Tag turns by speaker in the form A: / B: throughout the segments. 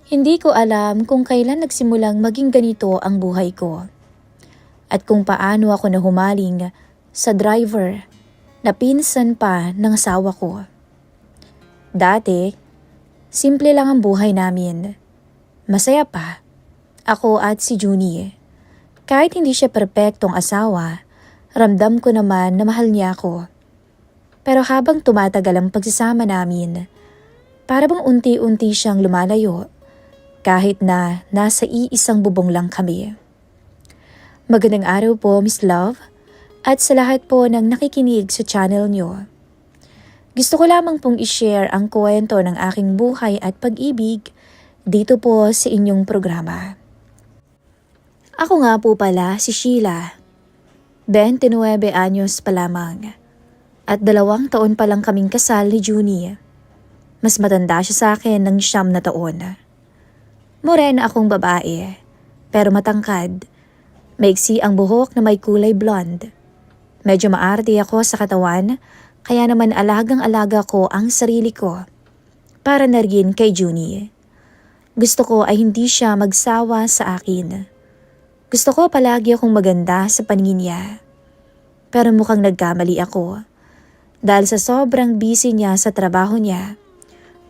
A: Hindi ko alam kung kailan nagsimulang maging ganito ang buhay ko. At kung paano ako nahumaling sa driver na pinsan pa ng asawa ko. Dati, simple lang ang buhay namin. Masaya pa. Ako at si Junie. Kahit hindi siya perpektong asawa, ramdam ko naman na mahal niya ako. Pero habang tumatagal ang pagsasama namin, para bang unti-unti siyang lumalayo. Kahit na nasa iisang bubong lang kami. Magandang araw po, Miss Love, at sa lahat po ng nakikinig sa channel nyo. Gusto ko lamang pong i-share ang kwento ng aking buhay at pag-ibig dito po sa inyong programa. Ako nga po pala si Sheila, 29 anyos pa lamang, at 2 taon pa lang kaming kasal ni Junie. Mas matanda siya sa akin ng 9 na taon. Morena akong babae, pero matangkad. Maiksi ang buhok na may kulay blonde. Medyo maarte ako sa katawan, kaya naman alagang-alaga ko ang sarili ko. Para na rin kay Junie. Gusto ko ay hindi siya magsawa sa akin. Gusto ko palagi akong maganda sa paningin niya. Pero mukhang nagkamali ako. Dahil sa sobrang busy niya sa trabaho niya,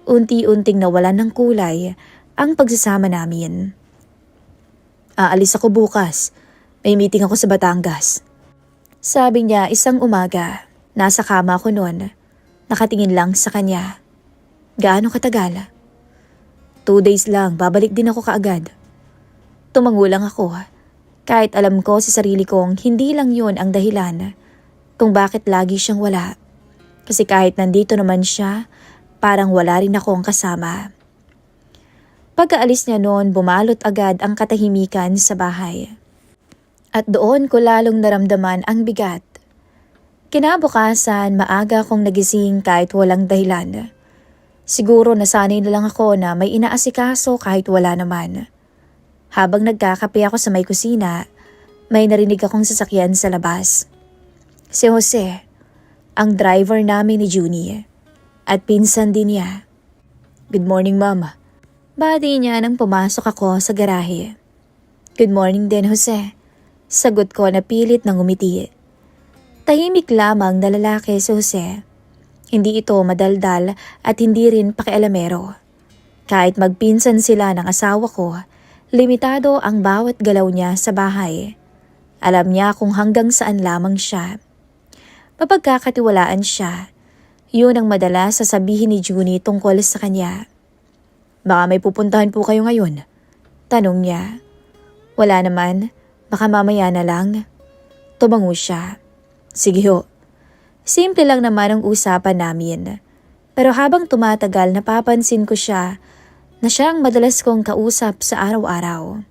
A: unti-unting nawalan ng kulay ang pagsasama namin. Aalis ako bukas. May meeting ako sa Batangas. Sabi niya isang umaga. Nasa kama ako noon. Nakatingin lang sa kanya. Gaano katagal? 2 days lang, babalik din ako kaagad. Tumango lang ako. Kahit alam ko sa sarili kong hindi lang yun ang dahilan kung bakit lagi siyang wala. Kasi kahit nandito naman siya, parang wala rin akong kasama. Pagkaalis niya noon, bumalot agad ang katahimikan sa bahay. At doon ko lalong naramdaman ang bigat. Kinabukasan, maaga akong nagising kahit walang dahilan. Siguro nasanay na lang ako na may inaasikaso kahit wala naman. Habang nagkakape ako sa may kusina, may narinig akong sasakyan sa labas. Si Jose, ang driver namin ni Junie, at pinsan din niya. Good morning, Mama. Bati niya nang pumasok ako sa garahe. Good morning din, Jose. Sagot ko na pilit ng umiti. Tahimik lamang na lalaki si Jose. Hindi ito madaldal at hindi rin pakialamero. Kahit magpinsan sila ng asawa ko, limitado ang bawat galaw niya sa bahay. Alam niya kung hanggang saan lamang siya. Mapagkakatiwalaan siya. Yun ang madalas sasabihin ni Junie tungkol sa kanya. Baka may pupuntahan po kayo ngayon? Tanong niya. Wala naman, baka mamaya na lang. Tumango siya. Sige ho. Simple lang naman ang usapan namin. Pero habang tumatagal napapansin ko siya na siya ang madalas kong kausap sa araw-araw.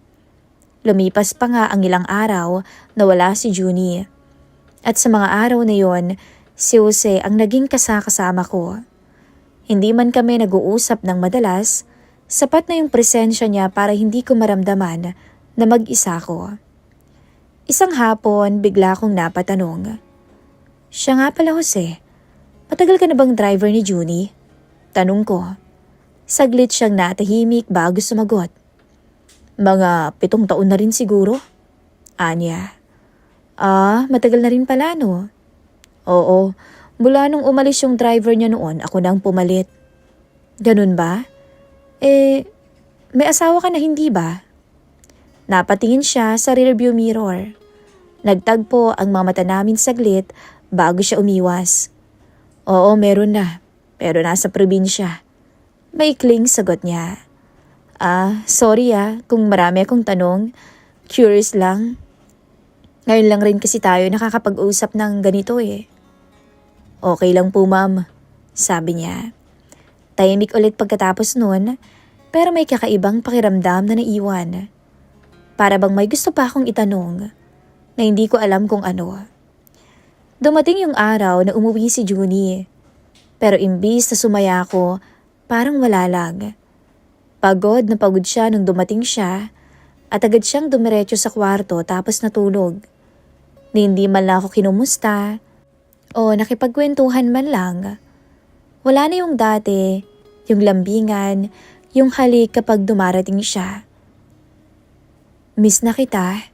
A: Lumipas pa nga ang ilang araw na wala si Junie. At sa mga araw na yon, si Jose ang naging kasama ko. Hindi man kami nag-uusap ng madalas, sapat na yung presensya niya para hindi ko maramdaman na mag-isa ko. Isang hapon, bigla kong napatanong. Siya nga pala, Jose. Matagal ka na bang driver ni Junie? Tanong ko. Saglit siyang natahimik bago sumagot. Mga 7 taon na rin siguro. Anya. Matagal na rin pala, no? Oo, mula nung umalis yung driver niya noon, ako nang pumalit. Ganun ba? May asawa ka na hindi ba? Napatingin siya sa rearview mirror. Nagtagpo ang mga mata namin saglit bago siya umiwas. Oo, meron na. Pero nasa probinsya. Maikling sagot niya. Sorry kung marami akong tanong. Curious lang. Ngayon lang rin kasi tayo nakakapag-usap ng ganito eh. Okay lang po, ma'am. Sabi niya. Tahimik ulit pagkatapos nun, pero may kakaibang pakiramdam na naiwan. Para bang may gusto pa akong itanong na hindi ko alam kung ano. Dumating yung araw na umuwi si Junie. Pero imbis na sumaya ako, parang wala lang. Pagod na pagod siya nung dumating siya at agad siyang dumiretso sa kwarto tapos natulog. Hindi man lang ako kinumusta o nakipagkwentuhan man lang. Wala na yung dati, yung lambingan, yung halik kapag dumarating siya. "Miss na kita,"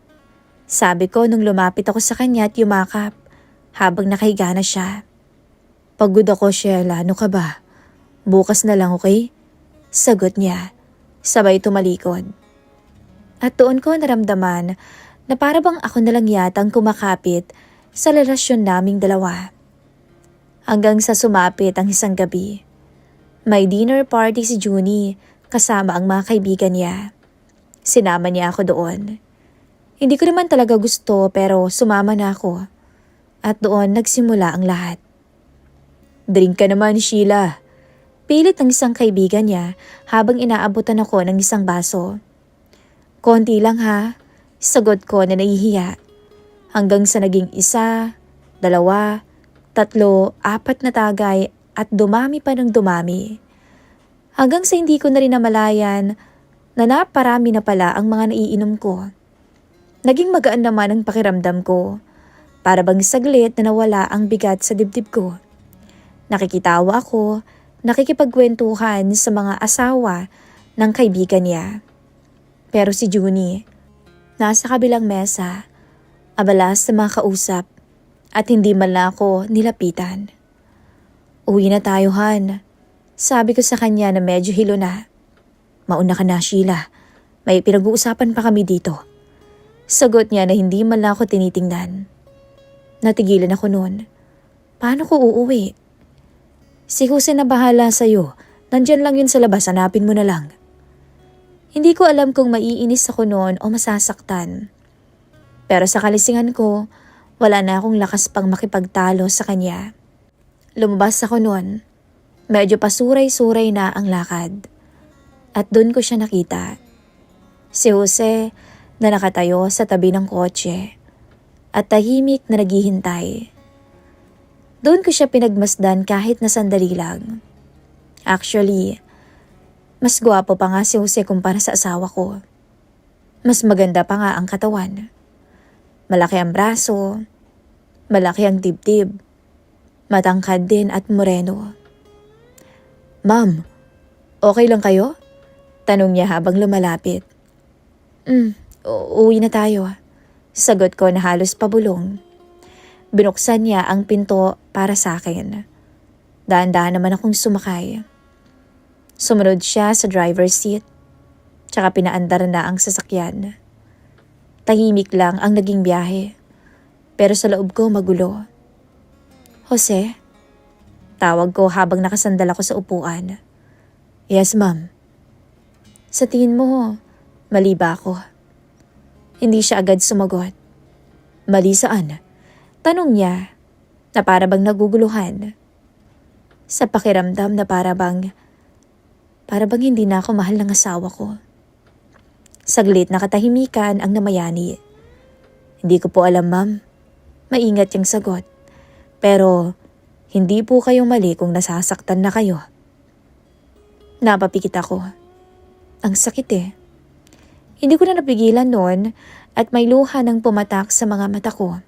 A: sabi ko nung lumapit ako sa kanya at yumakap habang nakahiga na siya. "Pagod ako, Sheila, ano ka ba? Bukas na lang, okay?" Sagot niya, sabay tumalikod. At doon ko naramdaman na para bang ako na lang yatang kumakapit sa relasyon naming dalawa. Hanggang sa sumapit ang isang gabi. May dinner party si Junie kasama ang mga kaibigan niya. Sinama niya ako doon. Hindi ko naman talaga gusto pero sumama na ako. At doon nagsimula ang lahat. "Drink ka naman, Sheila." Pilit ng isang kaibigan niya habang inaabutan ako ng isang baso. "Konti lang ha," sagot ko na nahihiya. Hanggang sa naging 1, 2, 3, 4 na tagay at dumami pa ng dumami. Hanggang sa hindi ko na rin namalayan na naparami na pala ang mga naiinom ko. Naging magaan naman ang pakiramdam ko. Para bang saglit na nawala ang bigat sa dibdib ko. Nakikitawa ako, nakikipagkwentuhan sa mga asawa ng kaibigan niya. Pero si Junie, nasa kabilang mesa, abala sa mga kausap at hindi man lang ako nilapitan. "Uwi na tayo, Han." Sabi ko sa kanya na medyo hilo na. "Mauna ka na, Sheila. May pinag-uusapan pa kami dito." Sagot niya na hindi man lang ako tinitingnan. Natigilan ako noon. Paano ko uuwi? "Si Jose na bahala sa'yo. Nandyan lang yun sa labas, hanapin mo na lang." Hindi ko alam kung maiinis ako noon o masasaktan. Pero sa kalisingan ko, wala na akong lakas pang makipagtalo sa kanya. Lumabas ako noon. Medyo pasuray-suray na ang lakad. At doon ko siya nakita. Si Jose na nakatayo sa tabi ng kotse at tahimik na naghihintay. Doon ko siya pinagmasdan kahit na sandali lang. Actually, mas gwapo pa nga si Jose kumpara sa asawa ko. Mas maganda pa nga ang katawan. Malaki ang braso, malaki ang dibdib, matangkad din at moreno. "Ma'am, okay lang kayo?" Tanong niya habang lumalapit. Uwi na tayo." Sagot ko na halos pabulong. Binuksan niya ang pinto para sa akin. Dahan-dahan naman akong sumakay. Sumunod siya sa driver's seat, tsaka pinaandar na ang sasakyan. Tahimik lang ang naging biyahe, pero sa loob ko magulo. "Jose?" Tawag ko habang nakasandal ako sa upuan. "Yes, ma'am." "Sa tingin mo, mali ba ako?" Hindi siya agad sumagot. "Mali saan?" Tanong niya na para bang naguguluhan. Sa pakiramdam na para bang hindi na ako mahal ng asawa ko. Saglit na katahimikan ang namayani. "Hindi ko po alam, ma'am." Maingat yung sagot. "Pero hindi po kayong mali kung nasasaktan na kayo." Napapikit ako. Ang sakit eh. Hindi ko na napigilan noon at may luha ng pumatak sa mga mata ko.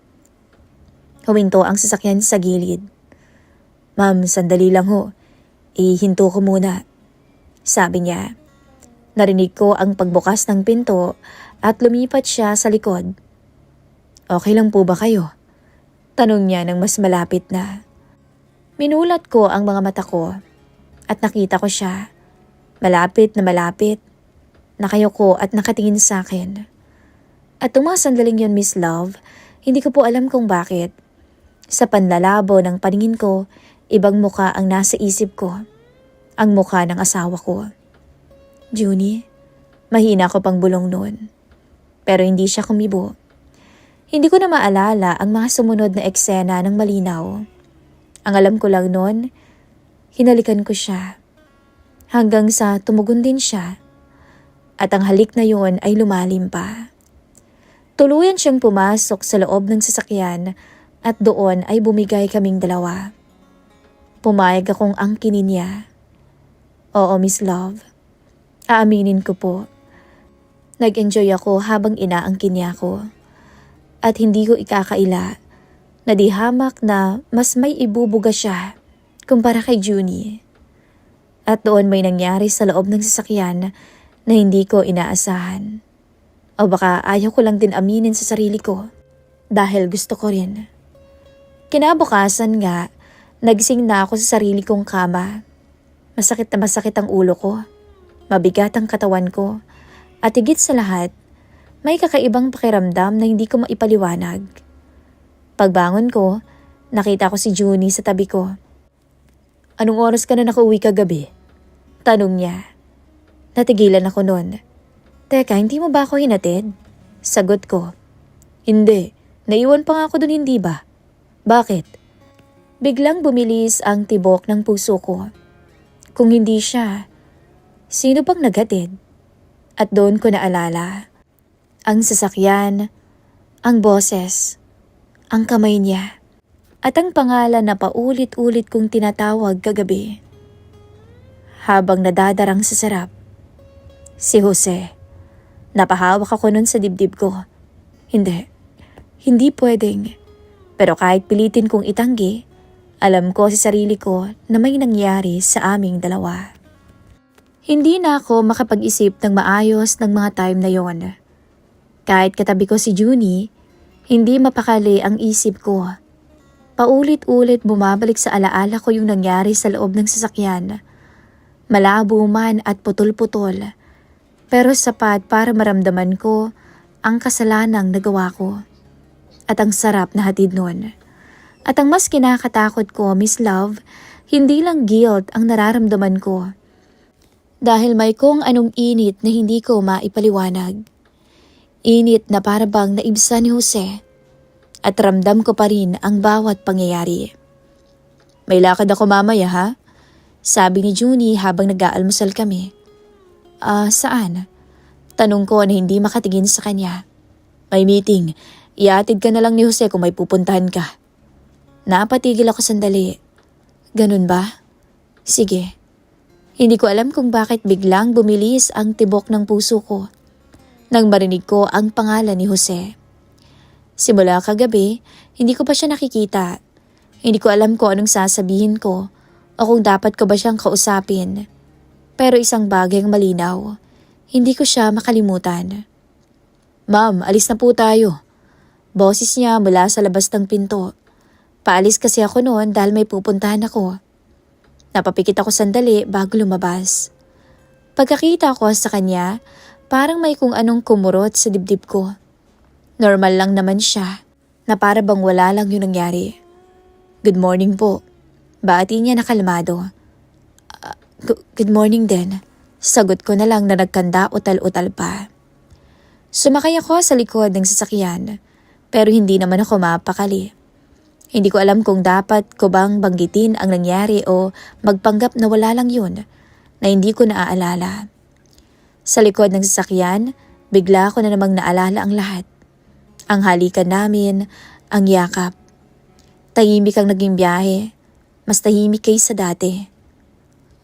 A: Huminto ang sasakyan sa gilid. "Ma'am, sandali lang ho. Ihinto ko muna." Sabi niya. Narinig ko ang pagbukas ng pinto at lumipat siya sa likod. "Okay lang po ba kayo?" Tanong niya nang mas malapit na. Minulat ko ang mga mata ko at nakita ko siya. Malapit na malapit. Nakayuko at nakatingin sa akin. At mga sandaling yun, Miss Love, hindi ko po alam kung bakit. Sa panlalabo ng paningin ko, ibang muka ang nasa isip ko. Ang muka ng asawa ko. "Junie?" Mahina ko pang bulong noon. Pero hindi siya kumibo. Hindi ko na maalala ang mga sumunod na eksena ng malinaw. Ang alam ko lang noon, hinalikan ko siya. Hanggang sa tumugon din siya. At ang halik na yun ay lumalim pa. Tuluyan siyang pumasok sa loob ng sasakyan at doon ay bumigay kaming dalawa. Pumayag akong angkinin niya. "Oo, Miss Love. Aaminin ko po. Nag-enjoy ako habang inaangkin niya ako. At hindi ko ikakaila na di hamak na mas may ibubuga siya kumpara kay Junie. At doon may nangyari sa loob ng sasakyan na hindi ko inaasahan. O baka ayaw ko lang din aminin sa sarili ko dahil gusto ko rin. Kinabukasan nga, nagising na ako sa sarili kong kama. Masakit na masakit ang ulo ko, mabigat ang katawan ko, at higit sa lahat, may kakaibang pakiramdam na hindi ko maipaliwanag. Pagbangon ko, nakita ko si Junie sa tabi ko. "Anong oras ka na nakauwi kagabi?" Tanong niya. Natigilan ako noon. "Teka, hindi mo ba ako hinatid?" Sagot ko. "Hindi, naiwan pa nga ako dun, hindi ba?" "Bakit?" Biglang bumilis ang tibok ng puso ko. Kung hindi siya, sino bang naghatid? At doon ko naalala. Ang sasakyan, ang boses, ang kamay niya, at ang pangalan na paulit-ulit kong tinatawag kagabi. Habang nadadarang sa sarap, si Jose. Napahawak ako nun sa dibdib ko. Hindi pwedeng. Pero kahit pilitin kong itanggi, alam ko sa sarili ko na may nangyari sa aming dalawa. Hindi na ako makapag-isip ng maayos ng mga time na yon. Kahit katabi ko si Junie, hindi mapakali ang isip ko. Paulit-ulit bumabalik sa alaala ko yung nangyari sa loob ng sasakyan. Malabo man at putol-putol, pero sapat para maramdaman ko ang kasalanang nagawa ko. At ang sarap na hatid nun. At ang mas kinakatakot ko, Miss Love, hindi lang guilt ang nararamdaman ko. Dahil may kung anong init na hindi ko maipaliwanag. Init na para bang naibsan ni Jose. At ramdam ko pa rin ang bawat pangyayari. "May lakad ako mamaya, ha?" Sabi ni Junie habang nag-aalmusal kami. Saan?" Tanong ko na hindi makatingin sa kanya. "May meeting. Iatid ka na lang ni Jose kung may pupuntahan ka." Napatigil ako sandali. "Ganun ba? Sige." Hindi ko alam kung bakit biglang bumilis ang tibok ng puso ko nang marinig ko ang pangalan ni Jose. Simula kagabi, hindi ko pa siya nakikita. Hindi ko alam kung anong sasabihin ko o kung dapat ko ba siyang kausapin. Pero isang bagay ang malinaw, hindi ko siya makalimutan. "Ma'am, alis na po tayo." Boses niya mula sa labas ng pinto. Paalis kasi ako noon dahil may pupuntahan ako. Napapikit ako sandali bago lumabas. Pagkakita ko sa kanya, parang may kung anong kumurot sa dibdib ko. Normal lang naman siya, na para bang wala lang yung nangyari. "Good morning po." Bati niya na kalmado. Good morning din." Sagot ko na lang na nagkanda utal-utal pa. Sumakay ako sa likod ng sasakyan, pero hindi naman ako mapakali. Hindi ko alam kung dapat ko bang banggitin ang nangyari o magpanggap na wala lang yun, na hindi ko naaalala. Sa likod ng sasakyan, bigla ko na namang naalala ang lahat. Ang halikan namin, ang yakap. Tahimik ang naging biyahe, mas tahimik kaysa dati.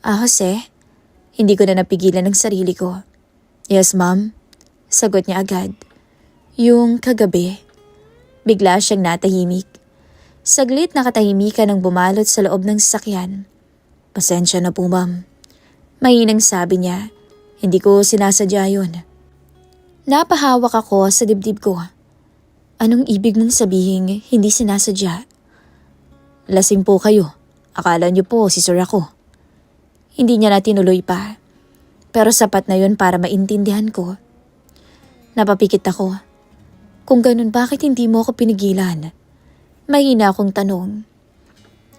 A: Jose?" Hindi ko na napigilan ng sarili ko. "Yes, ma'am." Sagot niya agad. "Yung kagabi." Bigla siyang natahimik. Saglit nakatahimikan ang bumalot sa loob ng sasakyan. "Pasensya na po, ma'am." Mahinang sabi niya. "Hindi ko sinasadya yun." Napahawak ako sa dibdib ko. "Anong ibig mong sabihin hindi sinasadya?" "Lasing po kayo. Akala niyo po si Sir ako." Hindi niya na tinuloy pa. Pero sapat na yun para maintindihan ko. Napapikit ako. "Kung ganun, bakit hindi mo ako pinigilan?" Mahina akong tanong.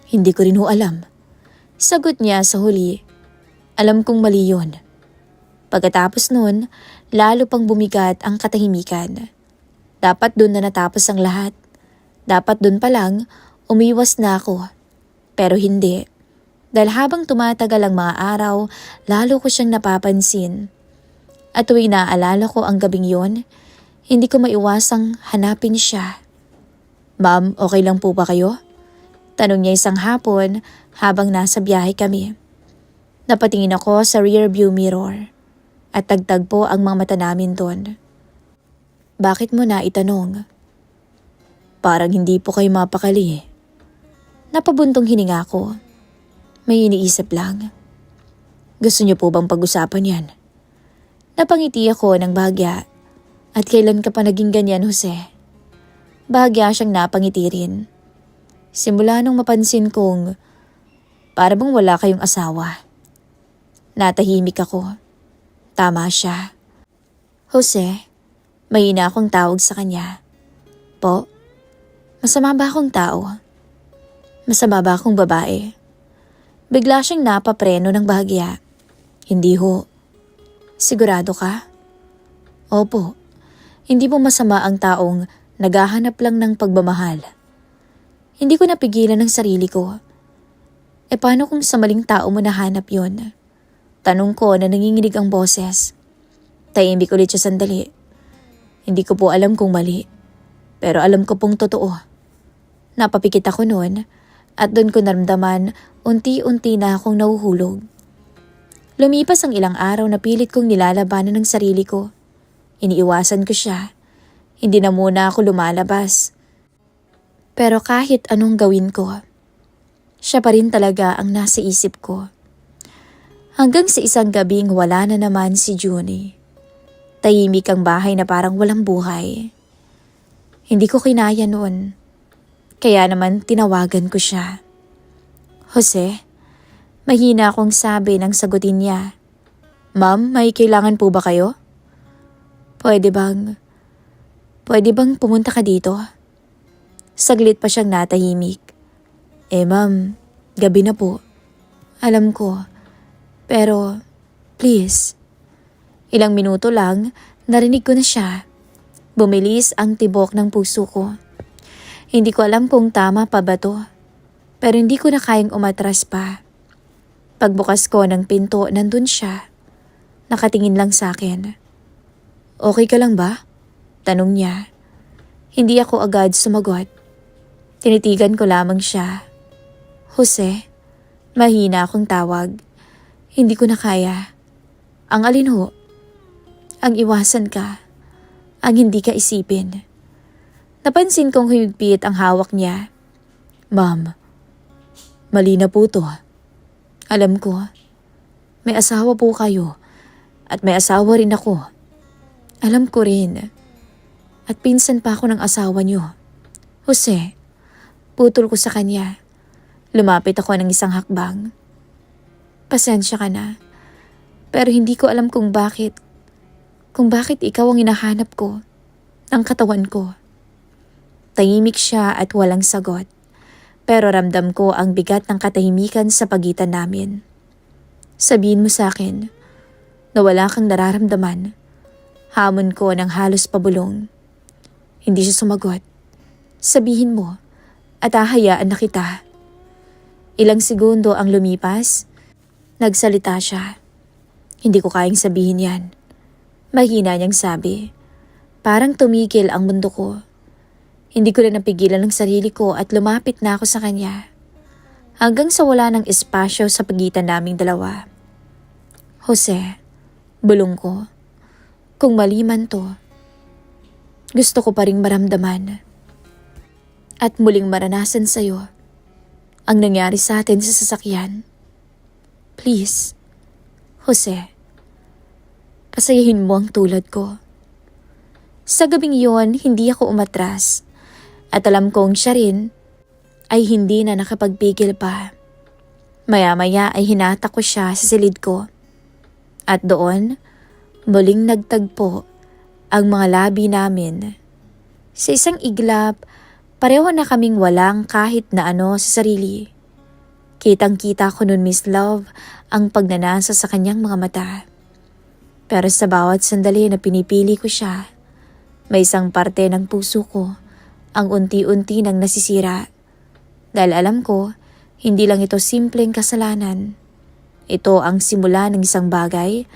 A: "Hindi ko rin ho alam." Sagot niya sa huli. "Alam kong mali yun." Pagkatapos nun, lalo pang bumigat ang katahimikan. Dapat dun na natapos ang lahat. Dapat dun pa lang, umiwas na ako. Pero hindi. Dahil habang tumatagal ang mga araw, lalo ko siyang napapansin. At tuwing naaalala ko ang gabing yun, hindi ko maiwasang hanapin siya. "Ma'am, okay lang po ba kayo?" Tanong niya isang hapon habang nasa biyahe kami. Napatingin ako sa rear view mirror at tagtagpo ang mga mata namin doon. "Bakit mo na itanong?" "Parang hindi po kayo mapakali." Napabuntong hininga ko. May iniisip lang. Gusto niyo po bang pag-usapan yan? Napangiti ako ng bahagya. At kailan ka pa naging ganyan, Jose? Bahagya siyang napangiti rin. Simula nung mapansin kong para bang wala kayong asawa. Natahimik ako. Tama siya. Jose, mahina akong tawag sa kanya. Po, masama ba akong tao? Masama ba akong babae? Bigla siyang napapreno ng bahagya. Hindi ho. Sigurado ka? Opo. Hindi po masama ang taong naghahanap lang ng pagmamahal. Hindi ko napigilan ng sarili ko. E paano kung sa maling tao mo nahanap yon? Tanong ko na nanginginig ang boses. Tahimik ulit siya sandali. Hindi ko po alam kung mali. Pero alam ko pong totoo. Napapikit ako noon at doon ko naramdaman unti-unti na akong nahuhulog. Lumipas ang ilang araw na pilit kong nilalabanan ng sarili ko. Iniiwasan ko siya. Hindi na muna ako lumalabas. Pero kahit anong gawin ko, siya pa rin talaga ang nasa isip ko. Hanggang sa isang gabing wala na naman si Junie. Tahimik ang bahay na parang walang buhay. Hindi ko kinaya noon. Kaya naman tinawagan ko siya. Jose, mahina akong sabi nang sagutin niya. Ma'am, may kailangan po ba kayo? Pwede bang pumunta ka dito? Saglit pa siyang natahimik. Ma'am, gabi na po. Alam ko. Pero, please. Ilang minuto lang, narinig ko na siya. Bumilis ang tibok ng puso ko. Hindi ko alam kung tama pa ba to. Pero hindi ko na kayang umatras pa. Pagbukas ko ng pinto, nandun siya. Nakatingin lang sa akin. Okay ka lang ba? Tanong niya. Hindi ako agad sumagot. Tinitigan ko lamang siya. Jose, mahina akong tawag. Hindi ko na kaya. Ang alin ho? Ang iwasan ka. Ang hindi ka isipin. Napansin kong humigpit ang hawak niya. Ma'am, mali na po to. Alam ko, may asawa po kayo at may asawa rin ako. Alam ko rin. At pinsan pa ako ng asawa niyo. Jose, putol ko sa kanya. Lumapit ako ng isang hakbang. Pasensya ka na. Pero hindi ko alam kung bakit ikaw ang hinahanap ko, ng katawan ko. Tahimik siya at walang sagot. Pero ramdam ko ang bigat ng katahimikan sa pagitan namin. Sabihin mo sa akin na wala kang nararamdaman. Hamon ko ng halos pabulong. Hindi siya sumagot. Sabihin mo at hahayaan na kita. Ilang segundo ang lumipas. Nagsalita siya. Hindi ko kayang sabihin yan. Mahina niyang sabi. Parang tumigil ang mundo ko. Hindi ko na napigilan ng sarili ko at lumapit na ako sa kanya. Hanggang sa wala ng espasyo sa pagitan naming dalawa. Jose, bulong ko. Kung mali man to, gusto ko pa ring maramdaman. At muling maranasan sa'yo ang nangyari sa atin sa sasakyan. Please, Jose, pasayahin mo ang tulad ko. Sa gabing iyon, hindi ako umatras. At alam kong siya rin ay hindi na nakapagpigil pa. Maya-maya ay hinatak ko siya sa silid ko. At doon, muling nagtagpo ang mga labi namin. Sa isang iglap, pareho na kaming walang kahit na ano sa sarili. Kitang-kita ko nun, Miss Love, ang pagnanasa sa kanyang mga mata. Pero sa bawat sandali na pinipili ko siya, may isang parte ng puso ko ang unti-unti nang nasisira. Dahil alam ko, hindi lang ito simpleng kasalanan. Ito ang simula ng isang bagay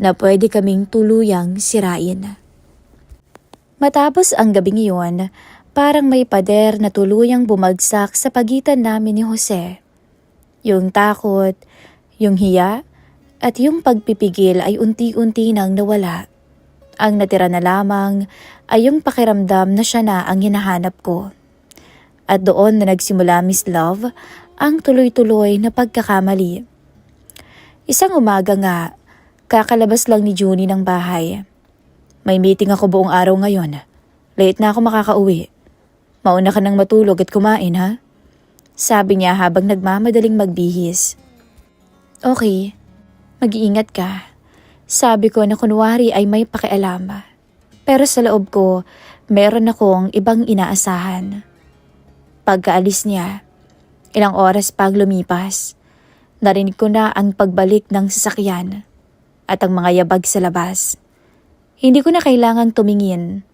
A: na pwede kaming tuluyang sirain. Matapos ang gabing iyon, parang may pader na tuluyang bumagsak sa pagitan namin ni Jose. Yung takot, yung hiya, at yung pagpipigil ay unti-unti nang nawala. Ang natira na lamang ay yung pakiramdam na siya na ang hinahanap ko. At doon na nagsimula, Miss Love, ang tuloy-tuloy na pagkakamali. Isang umaga nga, kakalabas lang ni Junie ng bahay. May meeting ako buong araw ngayon. Late na ako makakauwi. Mauna ka nang matulog at kumain ha? Sabi niya habang nagmamadaling magbihis. Okay, mag-iingat ka. Sabi ko na kunwari ay may pakialam. Pero sa loob ko, meron akong ibang inaasahan. Pagkaalis niya, ilang oras pag lumipas, narinig ko na ang pagbalik ng sasakyan at ang mga yabag sa labas. Hindi ko na kailangang tumingin.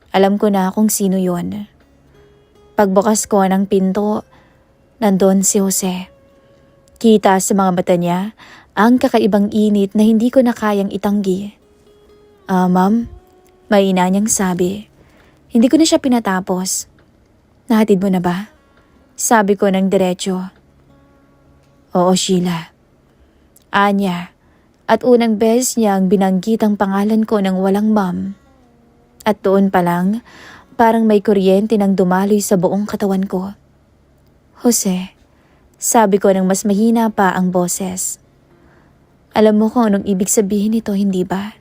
A: Alam ko na kung sino yon. Pagbukas ko ng pinto, nandun si Jose. Kita sa mga mata niya ang kakaibang init na hindi ko na kayang itanggi. Ma'am, mahina niyang sabi. Hindi ko na siya pinatapos. Nahatid mo na ba? Sabi ko ng diretso. Oo, Sheila. Anya, at unang beses niyang binanggit ang pangalan ko ng walang ma'am. At doon pa lang, parang may kuryente nang dumaloy sa buong katawan ko. Jose, sabi ko nang mas mahina pa ang boses. Alam mo kung anong ibig sabihin nito, hindi ba?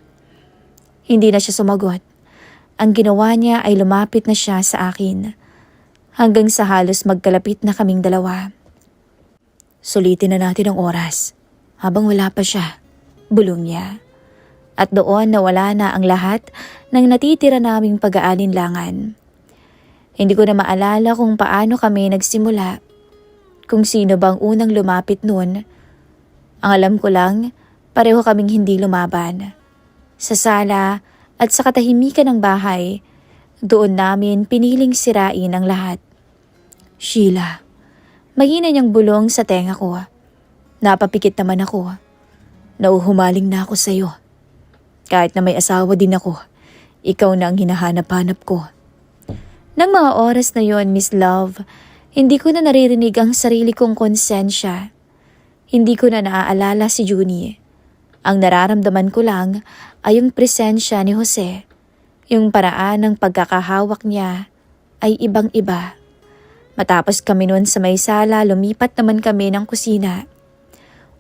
A: Hindi na siya sumagot. Ang ginawa niya ay lumapit na siya sa akin. Hanggang sa halos magkalapit na kaming dalawa. Sulitin na natin ang oras. Habang wala pa siya, bulong niya. At doon nawala na ang lahat ng natitira naming pag-aalinlangan. Hindi ko na maalala kung paano kami nagsimula. Kung sino bang unang lumapit noon. Ang alam ko lang, pareho kaming hindi lumaban. Sa sala at sa katahimikan ng bahay, doon namin piniling sirain ang lahat. Sheila, mahina niyang bulong sa tenga ko. Napapikit naman ako. Nauhumaling na ako sa'yo. Kahit na may asawa din ako, ikaw na ang hinahanap-hanap ko. Nang mga oras na yon, Miss Love, hindi ko na naririnig ang sarili kong konsensya. Hindi ko na naaalala si Junie. Ang nararamdaman ko lang ay yung presensya ni Jose. Yung paraan ng pagkakahawak niya ay ibang-iba. Matapos kami noon sa may sala, lumipat naman kami ng kusina.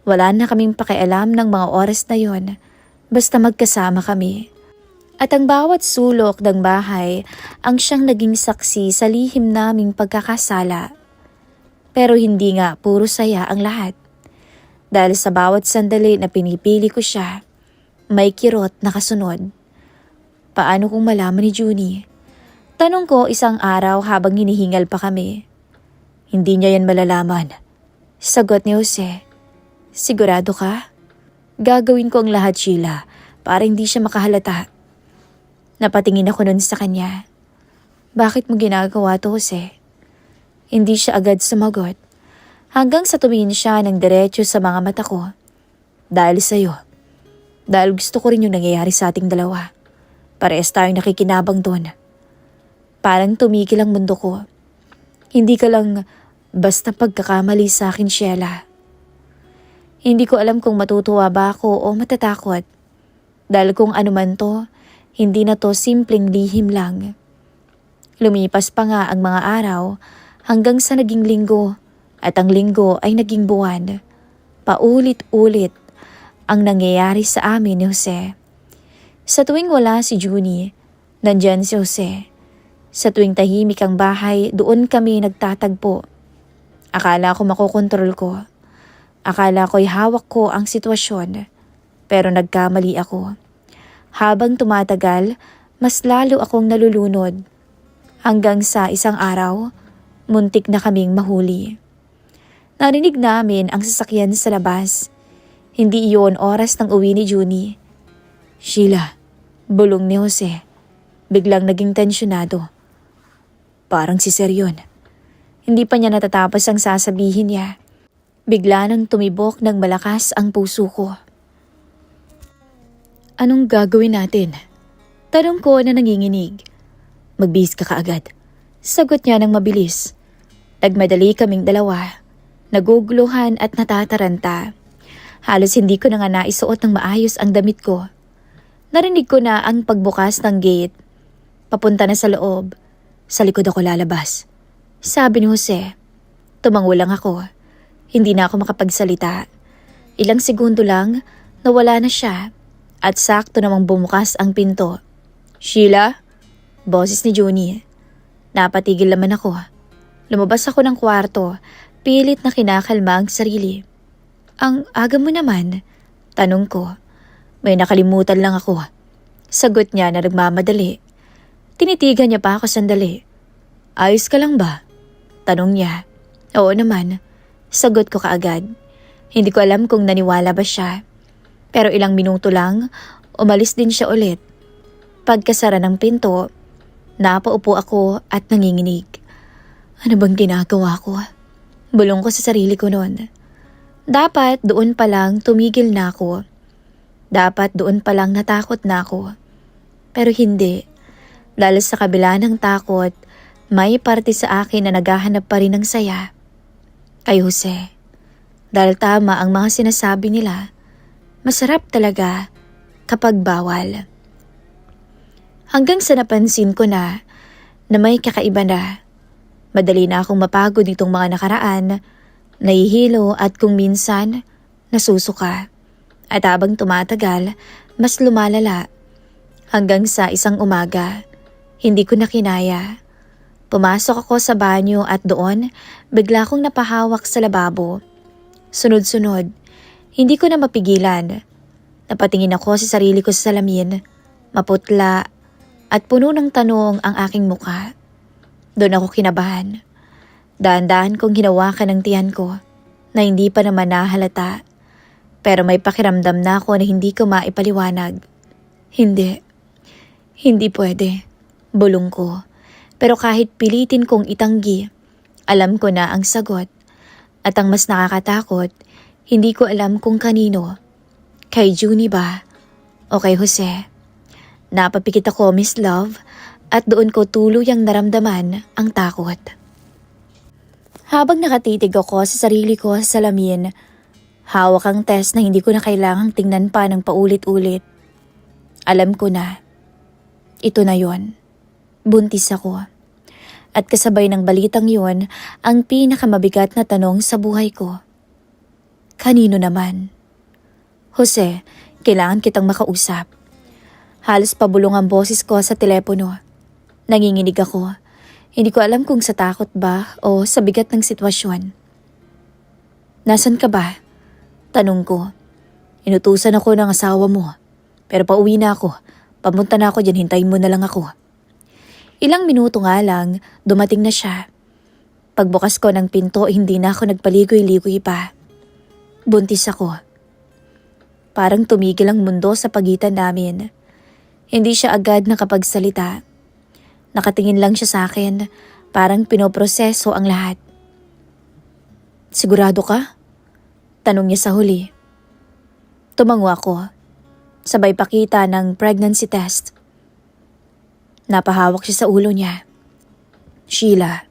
A: Wala na kaming pakialam ng mga oras na yon, basta magkasama kami. At ang bawat sulok ng bahay ang siyang naging saksi sa lihim naming pagkakasala. Pero hindi nga puro saya ang lahat. Dahil sa bawat sandali na pinipili ko siya, may kirot na kasunod. Paano kung malaman ni Junie? Tanong ko isang araw habang hinihingal pa kami. Hindi niya yan malalaman. Sagot ni Jose. Sigurado ka? Gagawin ko ang lahat, Sheila, para hindi siya makahalata. Napatingin ako nun sa kanya. Bakit mo ginagawa to, Jose? Hindi siya agad sumagot. Hanggang sa tumingin siya ng diretso sa mga mata ko. Dahil sa'yo. Dahil gusto ko rin yung nangyayari sa ating dalawa. Parehas tayong nakikinabang doon. Parang tumigil ang mundo ko. Hindi ka lang basta pagkakamali sa akin, Sheila. Hindi ko alam kung matutuwa ba ako o matatakot. Dahil kung ano man to, hindi na to simpleng lihim lang. Lumipas pa nga ang mga araw hanggang sa naging linggo at ang linggo ay naging buwan. Paulit-ulit ang nangyayari sa amin ni Jose. Sa tuwing wala si Junie, nandyan si Jose. Sa tuwing tahimik ang bahay, doon kami nagtatagpo. Akala ko makokontrol ko. Akala ko'y hawak ko ang sitwasyon. Pero nagkamali ako. Habang tumatagal, mas lalo akong nalulunod. Hanggang sa isang araw, muntik na kaming mahuli. Narinig namin ang sasakyan sa labas. Hindi iyon oras ng uwi ni Junie. Sheila, bulong ni Jose. Biglang naging tensyonado. Parang si Seryon. Hindi pa niya natatapos ang sasabihin niya. Bigla nang tumibok ng malakas ang puso ko. Anong gagawin natin? Tanong ko na nanginginig. Magbihis ka kaagad. Sagot niya ng mabilis. Nagmadali kaming dalawa. Naguguluhan at natataranta. Halos hindi ko na nga naisuot ng maayos ang damit ko. Narinig ko na ang pagbukas ng gate. Papunta na sa loob. Sa likod ako lalabas. Sabi ni Jose. Tumango lang ako. Hindi na ako makapagsalita. Ilang segundo lang, nawala na siya at sakto namang bumukas ang pinto. "Sheila?" Boses ni Junie. Napatigil naman ako. Lumabas ako ng kwarto, pilit na kinakalma ang sarili. "Ang aga mo naman?" Tanong ko. "May nakalimutan lang ako." Sagot niya na nagmamadali. Tinitigan niya pa ako sandali. "Ayos ka lang ba?" Tanong niya. "Oo naman." Sagot ko kaagad. Hindi ko alam kung naniwala ba siya. Pero ilang minuto lang, umalis din siya ulit. Pagkasara ng pinto, napaupo ako at nanginginig. Ano bang ginagawa ko? Bulong ko sa sarili ko noon. Dapat doon pa lang tumigil na ako. Dapat doon pa lang natakot na ako. Pero hindi. Dahil sa kabila ng takot, may parte sa akin na naghahanap pa rin ng saya. Kay Jose. Dahil tama ang mga sinasabi nila, masarap talaga kapag bawal. Hanggang sa napansin ko na may kakaiba na. Madali na akong mapagod nitong mga nakaraan, nahihilo at kung minsan nasusuka. At habang tumatagal, mas lumalala. Hanggang sa isang umaga, hindi ko na kinaya. Pumasok ako sa banyo at doon, bigla kong napahawak sa lababo. Sunod-sunod, hindi ko na mapigilan. Napatingin ako sa sarili ko sa salamin, maputla at puno ng tanong ang aking muka. Doon ako kinabahan. Dahan-dahan kong hinawakan ng tiyan ko na hindi pa naman nahalata. Pero may pakiramdam na ako na hindi ko maipaliwanag. Hindi pwede. Bulong ko. Pero kahit pilitin kong itanggi, alam ko na ang sagot. At ang mas nakakatakot, hindi ko alam kung kanino. Kay Junie ba? O kay Jose? Napapikit ako, Miss Love, at doon ko tuluyang naramdaman ang takot. Habang nakatitig ako sa sarili ko sa salamin, hawak ang test na hindi ko na kailangang tingnan pa ng paulit-ulit. Alam ko na. Ito na yon. Buntis ako. At kasabay ng balitang yun, ang pinakamabigat na tanong sa buhay ko. Kanino naman? Jose, kailangan kitang makausap. Halos pabulong ang boses ko sa telepono. Nanginginig ako. Hindi ko alam kung sa takot ba o sa bigat ng sitwasyon. Nasaan ka ba? Tanong ko. Inutusan ako ng asawa mo. Pero pauwi na ako. Pamunta na ako dyan, hintayin mo na lang ako. Ilang minuto nga lang, dumating na siya. Pagbukas ko ng pinto, hindi na ako nagpaligoy-ligoy pa. Buntis ako. Parang tumigil ang mundo sa pagitan namin. Hindi siya agad nakapagsalita. Nakatingin lang siya sa akin, parang pinoproseso ang lahat. Sigurado ka? Tanong niya sa huli. Tumango ako. Sabay pakita ng pregnancy test. Napahawak siya sa ulo niya. Sheila.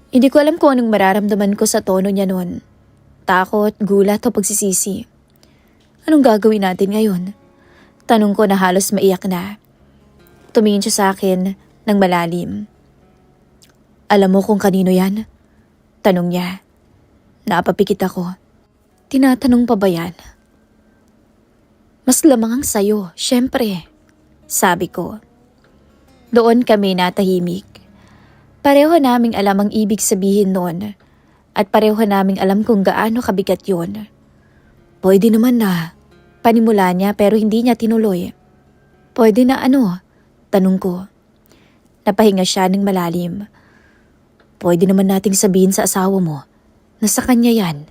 A: Hindi ko alam kung anong mararamdaman ko sa tono niya noon. Takot, gulat o pagsisisi. Anong gagawin natin ngayon? Tanong ko na halos maiyak na. Tumingin siya sa akin ng malalim. Alam mo kung kanino yan? Tanong niya. Napapikit ako. Tinatanong pa ba yan? Mas lamang ang sayo, syempre. Sabi ko. Doon kami natahimik. Pareho naming alam ang ibig sabihin noon at pareho naming alam kung gaano kabigat yun. Pwede naman na. Panimula niya pero hindi niya tinuloy. Pwede na ano? Tanong ko. Napahinga siya ng malalim. Pwede naman nating sabihin sa asawa mo na sa kanya yan.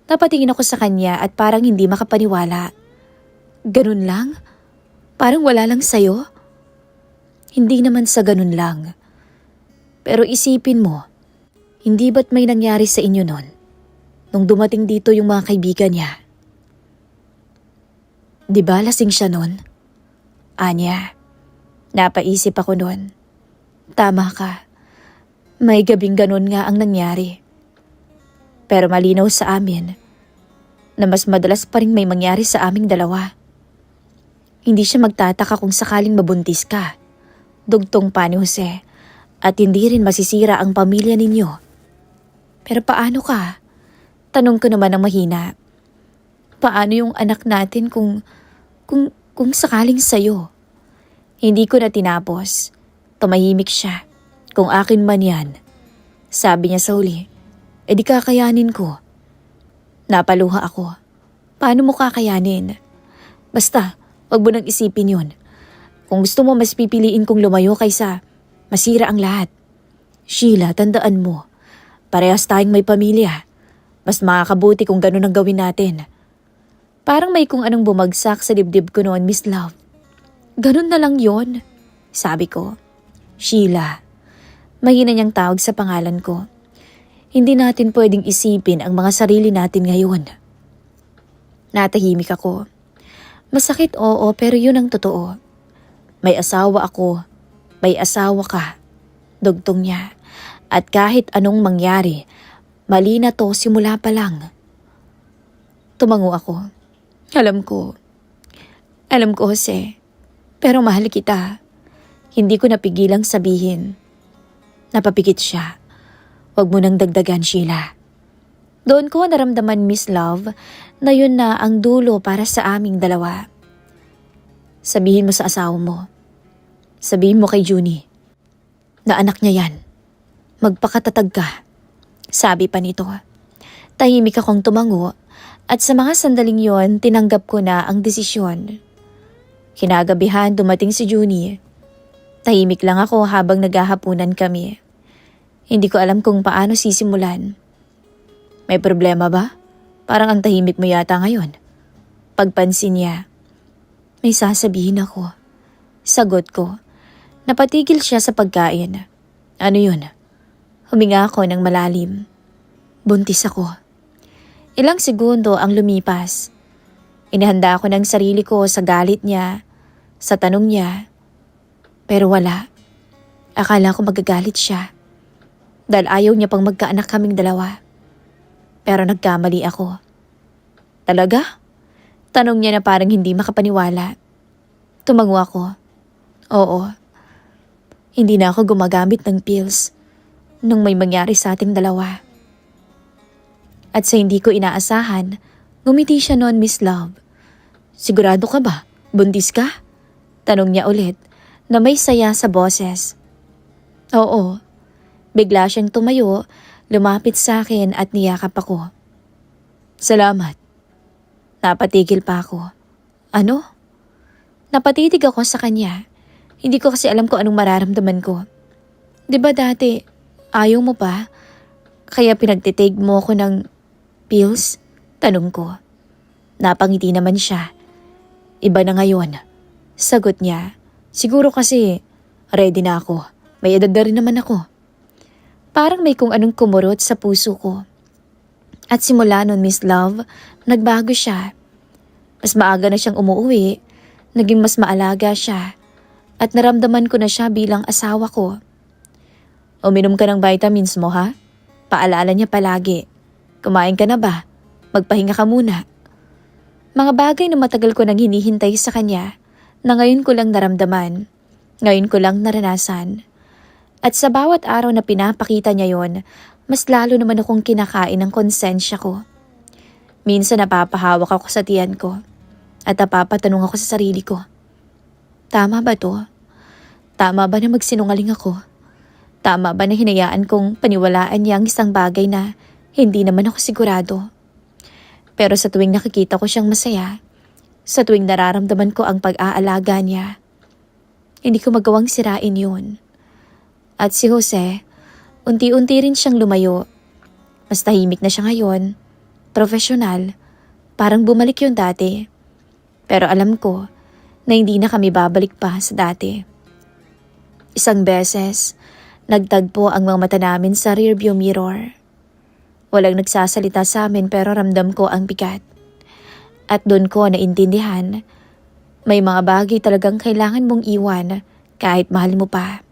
A: Napatingin ako sa kanya at parang hindi makapaniwala. Ganun lang? Parang wala lang sayo? Hindi naman sa ganun lang. Pero isipin mo, hindi ba't may nangyari sa inyo nun? Nung dumating dito yung mga kaibigan niya. Di ba lasing siya nun? Anya, napaisip ako nun. Tama ka. May gabing ganun nga ang nangyari. Pero malinaw sa amin na mas madalas pa rin may mangyari sa aming dalawa. Hindi siya magtataka kung sakaling mabuntis ka. Dugtong pa ni Jose. At hindi rin masisira ang pamilya ninyo. Pero paano ka? Tanong ko naman ng mahina. Paano yung anak natin kung sakaling sa'yo? Hindi ko na tinapos. Tumahimik siya. Kung akin man yan. Sabi niya sa huli, di kakayanin ko. Napaluha ako. Paano mo kakayanin? Basta, wag mo nang isipin yun. Kung gusto mo, mas pipiliin kong lumayo kaysa masira ang lahat. Sheila, tandaan mo. Parehas tayong may pamilya. Mas makakabuti kung ganun ang gawin natin. Parang may kung anong bumagsak sa dibdib ko noon, Miss Love. Ganun na lang yon, sabi ko. Sheila, mahina niyang tawag sa pangalan ko. Hindi natin pwedeng isipin ang mga sarili natin ngayon. Natahimik ako. Masakit oo, pero yun ang totoo. May asawa ako, may asawa ka. Dugtong niya. At kahit anong mangyari, mali na to simula pa lang. Tumango ako. Alam ko, Jose. Pero mahal kita. Hindi ko napigilang sabihin. Napapikit siya. Huwag mo nang dagdagan, Sheila. Doon ko naramdaman, Miss Love, na yun na ang dulo para sa aming dalawa. Sabihin mo sa asawa mo. Sabihin mo kay Junie na anak niya yan. Magpakatatag ka. Sabi pa nito. Tahimik akong tumango at sa mga sandaling yon tinanggap ko na ang desisyon. Kinagabihan dumating si Junie. Tahimik lang ako habang naghahapunan kami. Hindi ko alam kung paano sisimulan. May problema ba? Parang ang tahimik mo yata ngayon. Pagpansin niya. May sasabihin ako. Sagot ko. Napatigil siya sa pagkain. Ano yun? Huminga ako ng malalim. Buntis ako. Ilang segundo ang lumipas. Inihanda ako ng sarili ko sa galit niya, sa tanong niya. Pero wala. Akala ko magagalit siya. Dahil ayaw niya pang magkaanak kaming dalawa. Pero nagkamali ako. Talaga? Tanong niya na parang hindi makapaniwala. Tumango ako. Oo. Hindi na ako gumagamit ng pills nung may mangyari sa ating dalawa. At sa hindi ko inaasahan, ngumiti siya noon, Miss Love. Sigurado ka ba? Buntis ka? Tanong niya ulit na may saya sa boses. Oo. Bigla siyang tumayo, lumapit sa akin at niyakap ako. Salamat. Napatigil pa ako. Ano? Napatitig ako sa kanya. Hindi ko kasi alam kung anong mararamdaman ko. 'Di ba dati, ayaw mo pa? Kaya pinagtitake mo ako ng pills? Tanong ko. Napangiti naman siya. Iba na ngayon. Sagot niya. Siguro kasi ready na ako. May edad na rin naman ako. Parang may kung anong kumurot sa puso ko. At simula nun, Miss Love, nagbago siya. Mas maaga na siyang umuwi. Naging mas maalaga siya. At naramdaman ko na siya bilang asawa ko. Uminom ka ng vitamins mo, ha? Paalala niya palagi. Kumain ka na ba? Magpahinga ka muna. Mga bagay na matagal ko nang hinihintay sa kanya na ngayon ko lang naramdaman. Ngayon ko lang naranasan. At sa bawat araw na pinapakita niya yon, mas lalo naman akong kinakain ng konsensya ko. Minsan napapahawak ako sa tiyan ko at napapatanong ako sa sarili ko. Tama ba to? Tama ba na magsinungaling ako? Tama ba na hinayaan kong paniwalaan niya ang isang bagay na hindi naman ako sigurado? Pero sa tuwing nakikita ko siyang masaya, sa tuwing nararamdaman ko ang pag-aalaga niya, hindi ko magawang sirain yun. At si Jose, unti-unti rin siyang lumayo. Mas tahimik na siya ngayon, profesional, parang bumalik yun dati. Pero alam ko na hindi na kami babalik pa sa dati. Isang beses, nagtagpo ang mga mata namin sa rearview mirror. Walang nagsasalita sa amin pero ramdam ko ang bigat. At doon ko naintindihan, may mga bagay talagang kailangan mong iwan kahit mahal mo pa.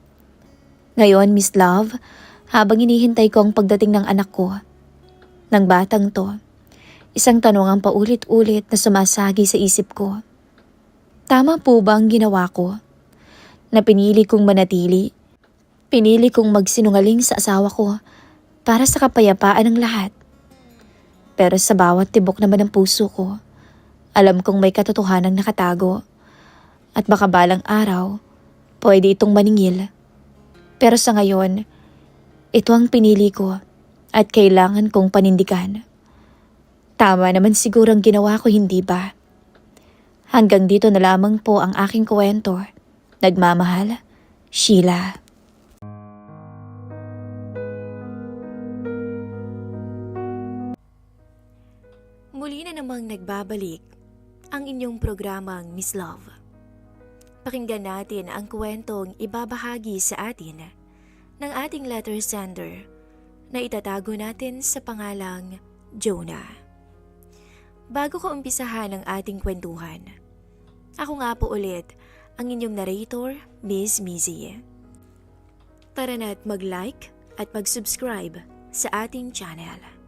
A: Ngayon, Miss Love, habang hinihintay ko ang pagdating ng anak ko, ng batang to, isang tanong ang paulit-ulit na sumasagi sa isip ko. Tama po ba ang ginawa ko? Na pinili kong manatili? Pinili kong magsinungaling sa asawa ko para sa kapayapaan ng lahat? Pero sa bawat tibok naman ng puso ko, alam kong may katotohanang nakatago. At baka balang araw, pwede itong maningil. Pero sa ngayon, ito ang pinili ko at kailangan kong panindigan. Tama naman siguro ang ginawa ko, hindi ba? Hanggang dito na lamang po ang aking kwento. Nagmamahal, Sheila.
B: Muli na namang nagbabalik ang inyong programang Miss Love. Pakinggan natin ang kwentong ibabahagi sa atin ng ating letter sender na itatago natin sa pangalang Jonah. Bago ko umpisahan ang ating kwentuhan, ako nga po ulit ang inyong narrator, Miss Mizzy. Tara na't mag-like at mag-subscribe sa ating channel.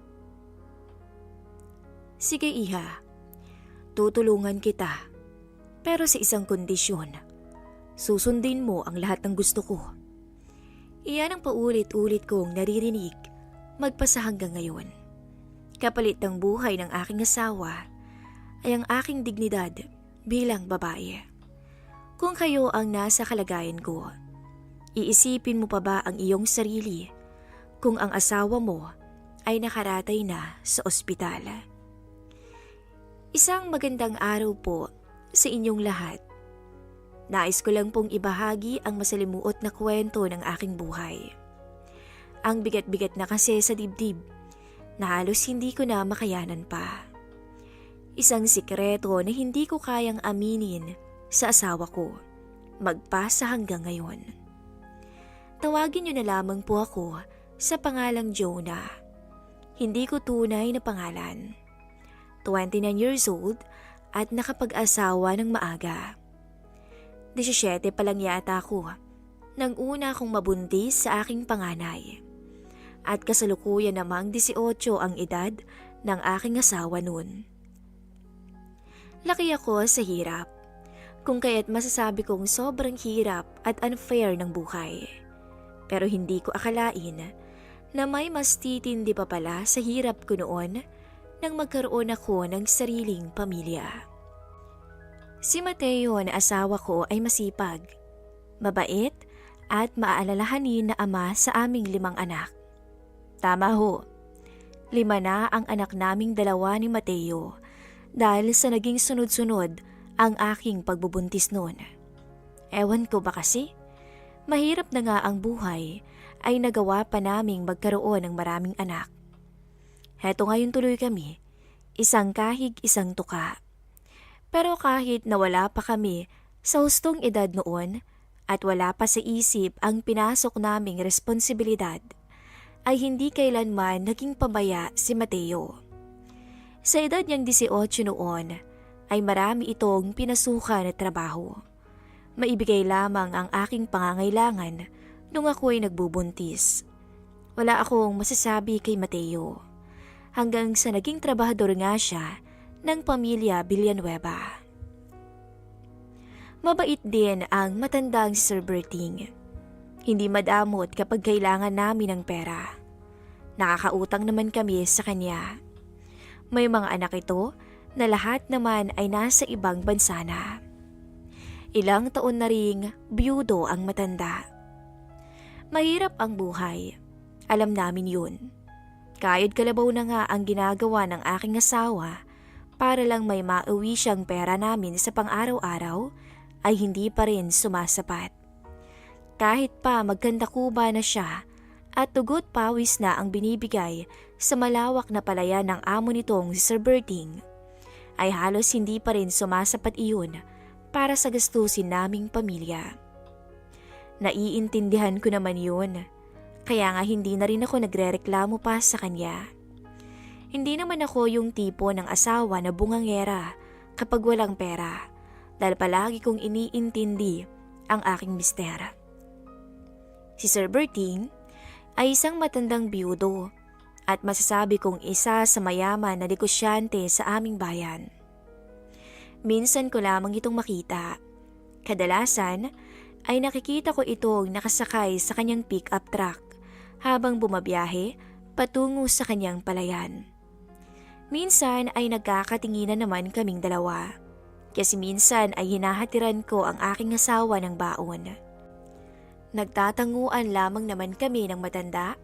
B: Sige iha, tutulungan kita, pero sa isang kondisyon. Susundin mo ang lahat ng gusto ko. Iyan ang paulit-ulit kong naririnig magpasa hanggang ngayon. Kapalit ng buhay ng aking asawa ay ang aking dignidad bilang babae. Kung kayo ang nasa kalagayan ko, iisipin mo pa ba ang iyong sarili kung ang asawa mo ay nakaratay na sa ospital? Isang magandang araw po sa inyong lahat. Nais ko lang pong ibahagi ang masalimuot na kwento ng aking buhay. Ang bigat-bigat na kasi sa dibdib na halos hindi ko na makayanan pa. Isang sikreto na hindi ko kayang aminin sa asawa ko, magpasa hanggang ngayon. Tawagin niyo na lamang po ako sa pangalang Jonah. Hindi ko tunay na pangalan. 29 years old at nakapag-asawa ng maaga. 17 pa lang yata ako nang una akong mabuntis sa aking panganay. At kasalukuyan namang 18 ang edad ng aking asawa noon. Laki ako sa hirap, kung kaya't masasabi kong sobrang hirap at unfair ng buhay. Pero hindi ko akalain na may mas titindi pa pala sa hirap ko noon nang magkaroon ako ng sariling pamilya. Si Mateo na asawa ko ay masipag, mabait at maaalalahanin na ama sa aming 5 anak. Tama ho, 5 na ang anak naming 2 ni Mateo dahil sa naging sunod-sunod ang aking pagbubuntis noon. Ewan ko ba kasi, mahirap na nga ang buhay ay nagawa pa naming magkaroon ng maraming anak. Heto ngayon tuloy kami, isang kahig isang tuka. Pero kahit nawala pa kami sa hustong edad noon at wala pa sa isip ang pinasok naming responsibilidad, ay hindi kailanman naging pabaya si Mateo. Sa edad niyang 18 noon, ay marami itong pinasukan na trabaho. Maibigay lamang ang aking pangangailangan nung ako'y nagbubuntis. Wala akong masasabi kay Mateo. Hanggang sa naging trabahador nga siya ng pamilya Villanueva. Mabait din ang matandang si Sir Berting. Hindi madamot kapag kailangan namin ng pera. Nakakautang naman kami sa kanya. May mga anak ito na lahat naman ay nasa ibang bansa na. Ilang taon na ring biyudo ang matanda. Mahirap ang buhay. Alam namin yun. Kayod kalabaw na nga ang ginagawa ng aking asawa para lang may mauwi siyang pera namin sa pang-araw-araw ay hindi pa rin sumasapat. Kahit pa magkandakuba na siya at tugot pawis na ang binibigay sa malawak na palayan ng amo nitong si Sir Berting, ay halos hindi pa rin sumasapat iyon para sa gastusin naming pamilya. Naiintindihan ko naman yun, kaya nga hindi na rin ako nagrereklamo pa sa kanya. Hindi naman ako yung tipo ng asawa na bungangera kapag walang pera, dahil palagi kong iniintindi ang aking mister. Si Sir Berting ay isang matandang biyudo at masasabi kong isa sa mayaman na negosyante sa aming bayan. Minsan ko lamang itong makita. Kadalasan ay nakikita ko itong nakasakay sa kanyang pick-up truck habang bumabiyahe patungo sa kanyang palayan. Minsan ay nagkakatinginan naman kaming dalawa. Kasi minsan ay hinahatiran ko ang aking asawa ng baon. Nagtatanguan lamang naman kami ng matanda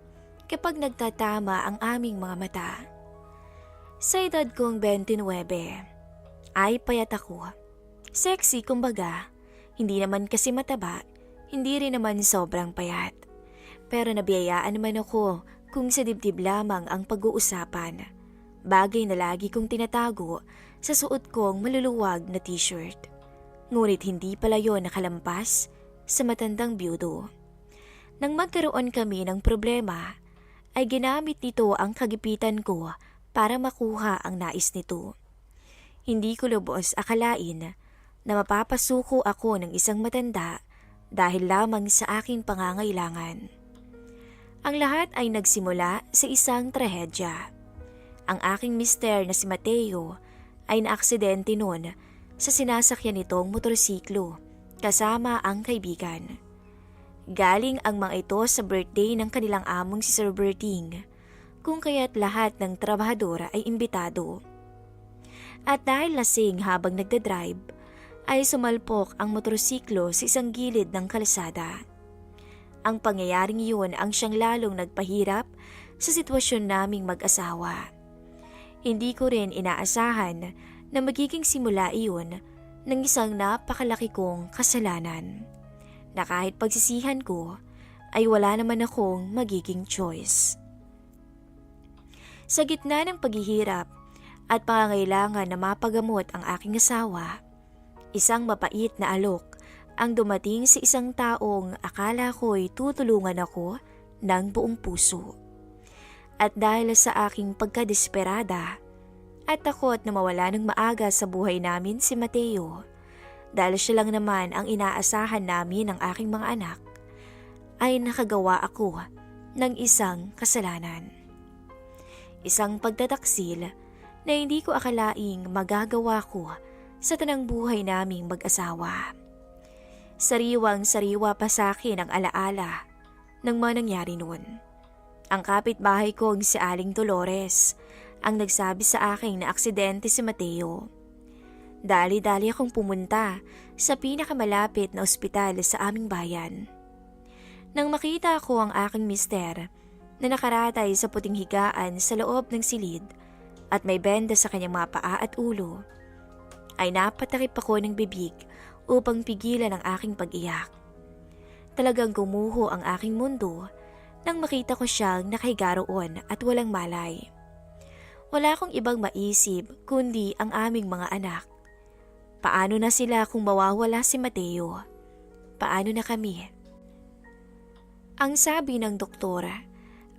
B: kapag nagtatama ang aming mga mata. Sa edad kong 29, ay payat ako. Sexy kumbaga, hindi naman kasi mataba, hindi rin naman sobrang payat. Pero nabiyayaan naman ako kung sa dibdib lamang ang pag-uusapan. Bagay na lagi kong tinatago sa suot kong maluluwag na t-shirt. Ngunit hindi pala yon nakalampas sa matandang byudo. Nang magkaroon kami ng problema, ay ginamit nito ang kagipitan ko para makuha ang nais nito. Hindi ko lubos akalain na mapapasuko ako ng isang matanda dahil lamang sa aking pangangailangan. Ang lahat ay nagsimula sa isang trahedya. Ang aking mister na si Mateo ay naaksidente noon sa sinasakyan nitong motorsiklo kasama ang kaibigan. Galing ang mga ito sa birthday ng kanilang among si Sir Berting, kung kaya't lahat ng trabahador ay imbitado. At dahil lasing habang nagdadrive, ay sumalpok ang motorsiklo sa isang gilid ng kalsada. Ang pangyayaring yun ang siyang lalong nagpahirap sa sitwasyon naming mag-asawa. Hindi ko rin inaasahan na magiging simula iyon ng isang napakalaki kong kasalanan, na kahit pagsisihan ko ay wala naman akong magiging choice. Sa gitna ng paghihirap at pangangailangan na mapagamot ang aking asawa, isang mapait na alok ang dumating sa isang taong akala ko'y tutulungan ako ng buong puso. At dahil sa aking pagkadesperada at takot na mawala ng maaga sa buhay namin si Mateo, dahil siya lang naman ang inaasahan namin ng aking mga anak, ay nakagawa ako ng isang kasalanan. Isang pagtataksil na hindi ko akalaing magagawa ko sa tanang buhay naming mag-asawa. Sariwang-sariwa pa sa akin ang alaala ng mga nangyari noon. Ang kapitbahay kong si Aling Dolores ang nagsabi sa akin na aksidente si Mateo. Dali-dali akong pumunta sa pinakamalapit na ospital sa aming bayan. Nang makita ko ang aking mister na nakaratay sa puting higaan sa loob ng silid at may benda sa kanyang mga paa at ulo, ay napatakip ako ng bibig upang pigilan ang aking pag-iyak. Talagang gumuho ang aking mundo nang makita ko siyang nakahiga roon at walang malay. Wala akong ibang maisip kundi ang aming mga anak. Paano na sila kung mawawala si Mateo? Paano na kami? Ang sabi ng doktora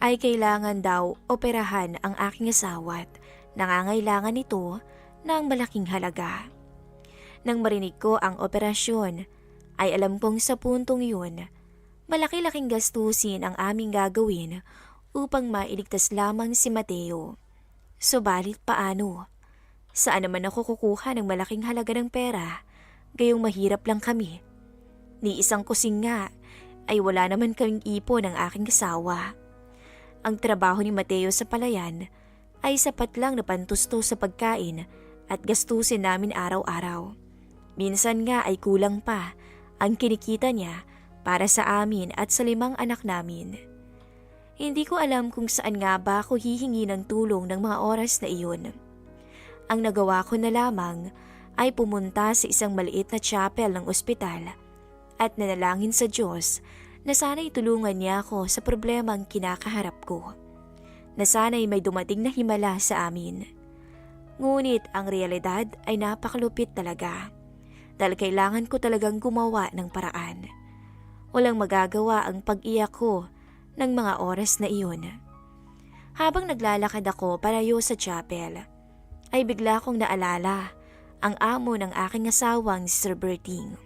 B: ay kailangan daw operahan ang aking asawa at nangangailangan nito ng malaking halaga. Nang marinig ko ang operasyon, ay alam kong sa puntong yun, malaki-laking gastusin ang aming gagawin upang mailigtas lamang si Mateo. Subalit paano? Saan naman ako kukuha ng malaking halaga ng pera, gayong mahirap lang kami? Ni isang kusing nga, ay wala naman kaming ipon ng aking asawa. Ang trabaho ni Mateo sa palayan ay sapat lang na pantusto sa pagkain at gastusin namin araw-araw. Minsan nga ay kulang pa ang kinikita niya para sa amin at sa 5 anak namin. Hindi ko alam kung saan nga ba ako hihingi ng tulong ng mga oras na iyon. Ang nagawa ko na lamang ay pumunta sa isang maliit na chapel ng ospital at nanalangin sa Diyos na sana'y tulungan niya ako sa problemang kinakaharap ko, na sana'y may dumating na himala sa amin. Ngunit ang realidad ay napakalupit talaga dahil kailangan ko talagang gumawa ng paraan. Walang magagawa ang pag-iyak ko ng mga oras na iyon. Habang naglalakad ako palayo sa chapel, ay bigla kong naalala ang amo ng aking asawang si Sir Berting.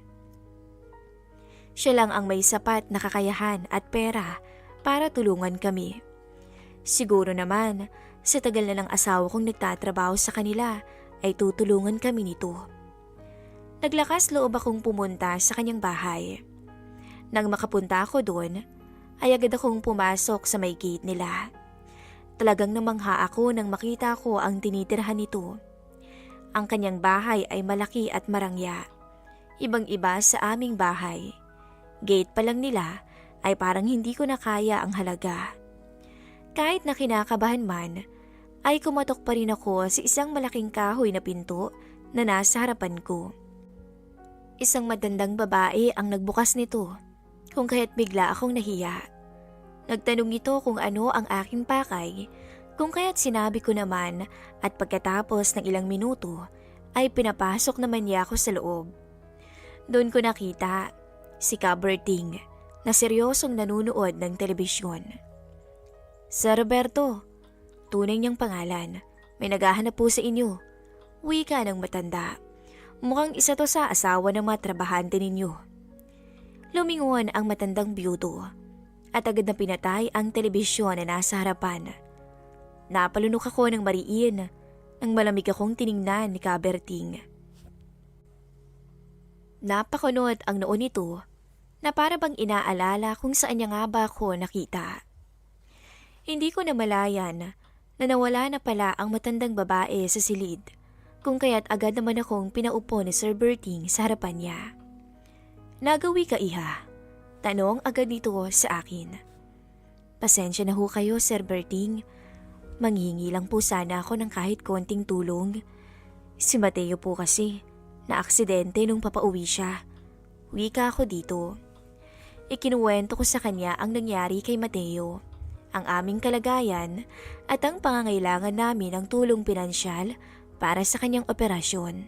B: Siya lang ang may sapat na kakayahan at pera para tulungan kami. Siguro naman, sa tagal na ng asawa kong nagtatrabaho sa kanila, ay tutulungan kami nito. Naglakas loob akong pumunta sa kanyang bahay. Nang makapunta ako doon, ay agad akong pumasok sa may gate nila. Talagang namangha ako nang makita ko ang tinitirhan nito. Ang kanyang bahay ay malaki at marangya. Ibang-iba sa aming bahay. Gate pa lang nila ay parang hindi ko na kaya ang halaga. Kahit na kinakabahan man, ay kumatok pa rin ako sa isang malaking kahoy na pinto na nasa harapan ko. Isang matandang babae ang nagbukas nito, kung kaya't bigla akong nahiya. Nagtanong ito kung ano ang aking pakay, kung kaya't sinabi ko naman at pagkatapos ng ilang minuto ay pinapasok naman niya ako sa loob. Doon ko nakita si Kaberting na seryosong nanunood ng telebisyon. Sir Roberto, tunay niyang pangalan, may naghahanap po sa inyo. Wika ng matanda. Mukhang isa to sa asawa ng mga trabahante ninyo. Lumingon ang matandang biyudo at agad na pinatay ang telebisyon na nasa harapan. Napalunok ako ng mariin nang malamig akong tiningnan ni Kaberting. Napakunot ang noon nito na para bang inaalala kung saan niya nga ba ako nakita. Hindi ko namalayan na nawala na pala ang matandang babae sa silid, kung kaya't agad naman akong pinaupo ni Sir Berting sa harapan niya. Nagawi ka, iha? Tanong agad nito sa akin. Pasensya na ho kayo, Sir Berting. Manghingi lang po sana ako ng kahit konting tulong. Si Mateo po kasi, na aksidente nung papauwi siya. Wika ako dito. Ikinuwento ko sa kanya ang nangyari kay Mateo, ang aming kalagayan at ang pangangailangan namin ng tulong pinansyal para sa kanyang operasyon.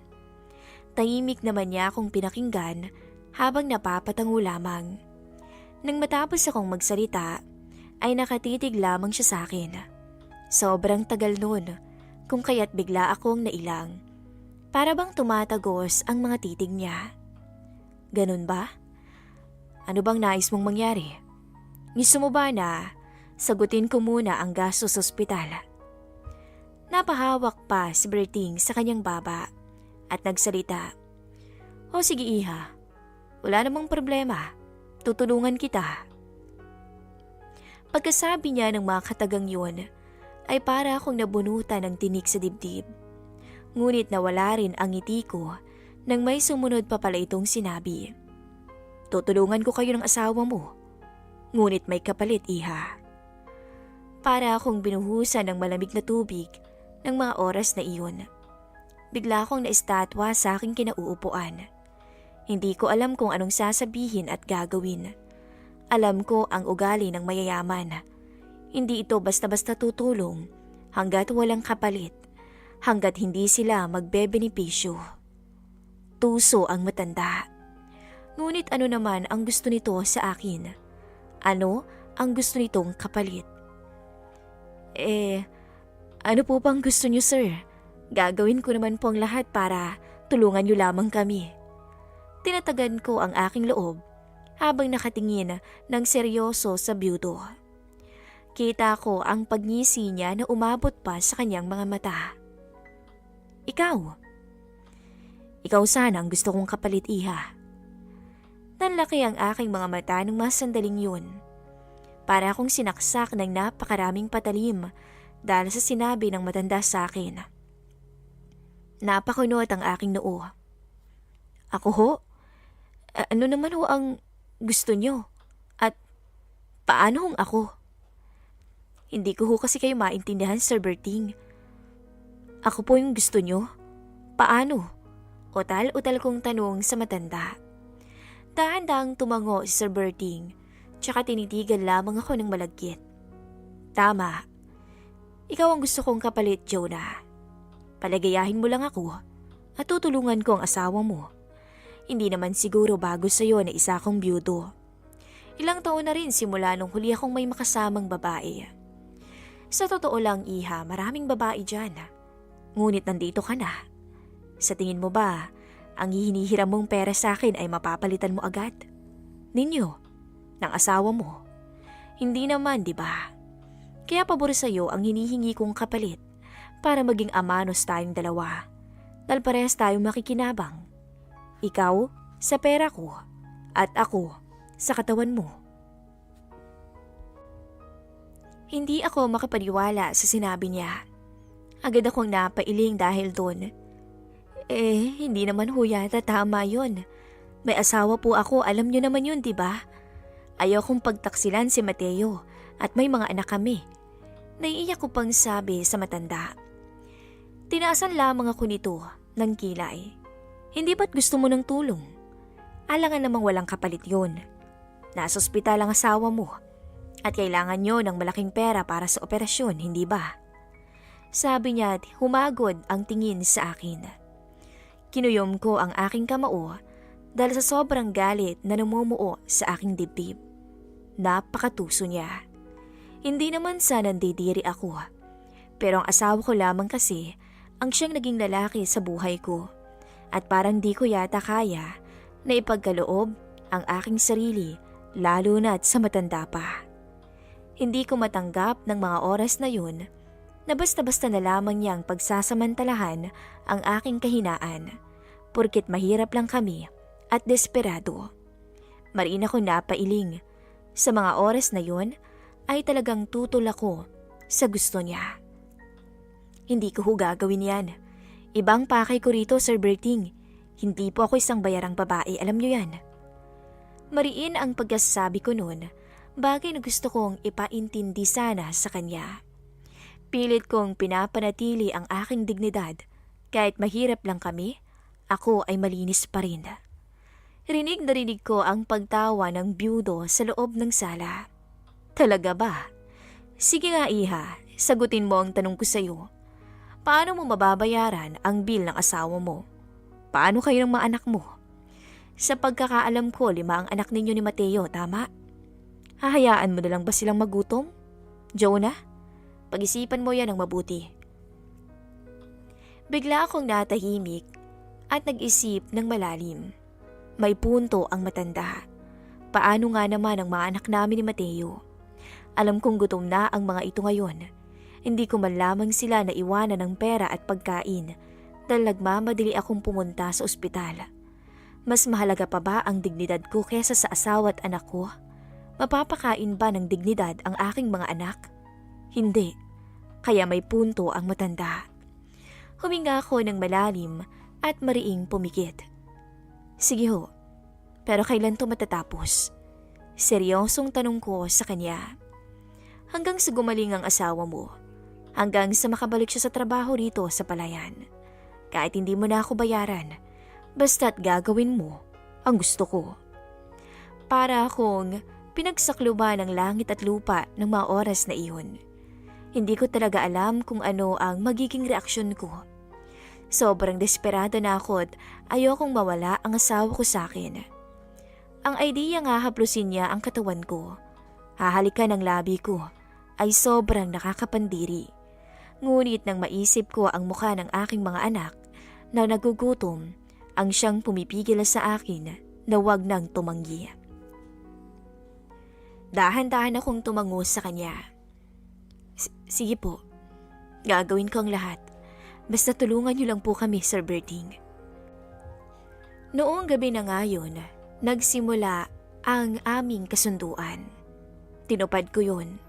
B: Tahimik naman niya akong pinakinggan habang napapatango lamang. Nang matapos akong magsalita, ay nakatitig lamang siya sa akin. Sobrang tagal nun, kung kaya't bigla akong nailang. Para bang tumatagos ang mga titig niya. Ganun ba? Ano bang nais mong mangyari? Gusto mo ba na sagutin ko muna ang gasto sa ospital? Napahawak pa si Berting sa kanyang baba at nagsalita. O sige, iha, wala namang problema. Tutulungan kita. Pagkasabi niya ng mga katagang yun, ay para akong nabunutan ng tinik sa dibdib. Ngunit nawala rin ang ngiti ko nang may sumunod pa pala itong sinabi. Tutulungan ko kayo ng asawa mo, ngunit may kapalit, iha. Para akong binuhusan ng malamig na tubig ng mga oras na iyon. Bigla akong naistatwa sa aking kinauupuan. Hindi ko alam kung anong sasabihin at gagawin. Alam ko ang ugali ng mayayaman. Hindi ito basta-basta tutulong hanggat walang kapalit, hanggat hindi sila magbebenepisyo. Tuso ang matanda. Ngunit ano naman ang gusto nito sa akin? Ano ang gusto nitong kapalit? Ano po bang gusto niyo, sir? Gagawin ko naman po ang lahat para tulungan niyo lamang kami. Tinatagan ko ang aking loob habang nakatingin ng seryoso sa biyudo. Kita ko ang pagngisi niya na umabot pa sa kanyang mga mata. Ikaw sana ang gusto kong kapalit, iha. Nanlaki ang aking mga mata nung mga sandaling yun. Para akong sinaksak ng napakaraming patalim dahil sa sinabi ng matanda sa akin. Napakunot ang aking noo. Ako ho? Ano naman ho ang gusto nyo? At paano hong ako? Hindi ko ho kasi kayo maintindihan, Sir Berting. Ako po yung gusto nyo? Paano? Utal-utal kong tanong sa matanda. Dahan-dahang tumango si Sir Berting, tsaka tinitigan lamang ako ng malagkit. Tama. Ikaw ang gusto kong kapalit, Jonah. Palagayahin mo lang ako at tutulungan ko ang asawa mo. Hindi naman siguro bago sa'yo na isa akong biyudo. Ilang taon na rin simula nung huli akong may makasamang babae. Sa totoo lang, iha, maraming babae dyan. Ngunit nandito ka na. Sa tingin mo ba, ang hinihiram mong pera sa akin ay mapapalitan mo agad? Ninyo, ng asawa mo. Hindi naman, di ba? Kaya pabor sa'yo ang hinihingi kong kapalit para maging amanos tayong dalawa. Dahil parehas tayong makikinabang. Ikaw sa pera ko at ako sa katawan mo. Hindi ako makapaniwala sa sinabi niya. Agad akong napailing dahil doon. Hindi naman ho yata tama yun. May asawa po ako, alam niyo naman yun, diba? Ayaw kong pagtaksilan si Mateo at may mga anak kami. Naiiyak ko pang sabi sa matanda. Tinaasan lamang ako nito ng kilay. Hindi ba't gusto mo ng tulong? Alangan namang walang kapalit yun. Nasa ospital ang asawa mo at kailangan nyo ng malaking pera para sa operasyon, hindi ba? Sabi niya at humagod ang tingin sa akin. Kinuyom ko ang aking kamao dahil sa sobrang galit na namumuo sa aking dibdib. Napakatuso niya. Hindi naman sana nandidiri ako. Pero ang asawa ko lamang kasi ang siyang naging lalaki sa buhay ko. At parang di ko yata kaya na ipagkaloob ang aking sarili lalo na't sa matanda pa. Hindi ko matanggap ng mga oras na yun na basta-basta na lamang niyang pagsasamantalahan ang aking kahinaan porket mahirap lang kami at desperado. Mariin ako napailing. Sa mga oras na yun ay talagang tutol ako sa gusto niya. Hindi ko gagawin yan. Ibang pakay ko rito, Sir Berting. Hindi po ako isang bayarang babae, alam niyo yan. Mariin ang pagkasasabi ko noon, bagay na gusto kong ipaintindi sana sa kanya. Pilit kong pinapanatili ang aking dignidad, kahit mahirap lang kami, ako ay malinis pa rin. Rinig na rinig ko ang pagtawa ng byudo sa loob ng sala. Talaga ba? Sige nga iha, sagutin mo ang tanong ko sa iyo. Paano mo mababayaran ang bill ng asawa mo? Paano kayo ng mga anak mo? Sa pagkakaalam ko, 5 ang anak ninyo ni Mateo, tama? Hahayaan mo na lang ba silang magutom? Jonah, pag-isipan mo yan ng mabuti. Bigla akong natahimik at nag-isip ng malalim. May punto ang matanda. Paano nga naman ang mga anak namin ni Mateo? Alam kong gutom na ang mga ito ngayon. Hindi ko man lamang sila naiwanan ng pera at pagkain dahil nagmamadali akong pumunta sa ospital. Mas mahalaga pa ba ang dignidad ko kesa sa asawa at anak ko? Mapapakain ba ng dignidad ang aking mga anak? Hindi. Kaya may punto ang matanda. Huminga ako ng malalim at mariing pumikit. Sige ho, pero kailan to matatapos? Seryosong tanong ko sa kanya. Hanggang sa gumaling ang asawa mo. Hanggang sa makabalik siya sa trabaho rito sa palayan. Kahit hindi mo na ako bayaran, basta't gagawin mo ang gusto ko. Para akong pinagsakluban ng langit at lupa ng mga oras na iyon. Hindi ko talaga alam kung ano ang magiging reaksyon ko. Sobrang desperado na ako at ayokong mawala ang asawa ko sa akin. Ang idea nga haplusin niya ang katawan ko. Hahalikan ng labi ko ay sobrang nakakapandiri. Ngunit nang maisip ko ang mukha ng aking mga anak na nagugutom, ang siyang pumipigil sa akin na wag nang tumanggi. Dahan-dahan akong tumango sa kanya. Sige po, gagawin ko ang lahat. Basta tulungan niyo lang po kami, Sir Berting. Noong gabi na ngayon, nagsimula ang aming kasunduan. Tinupad ko yun.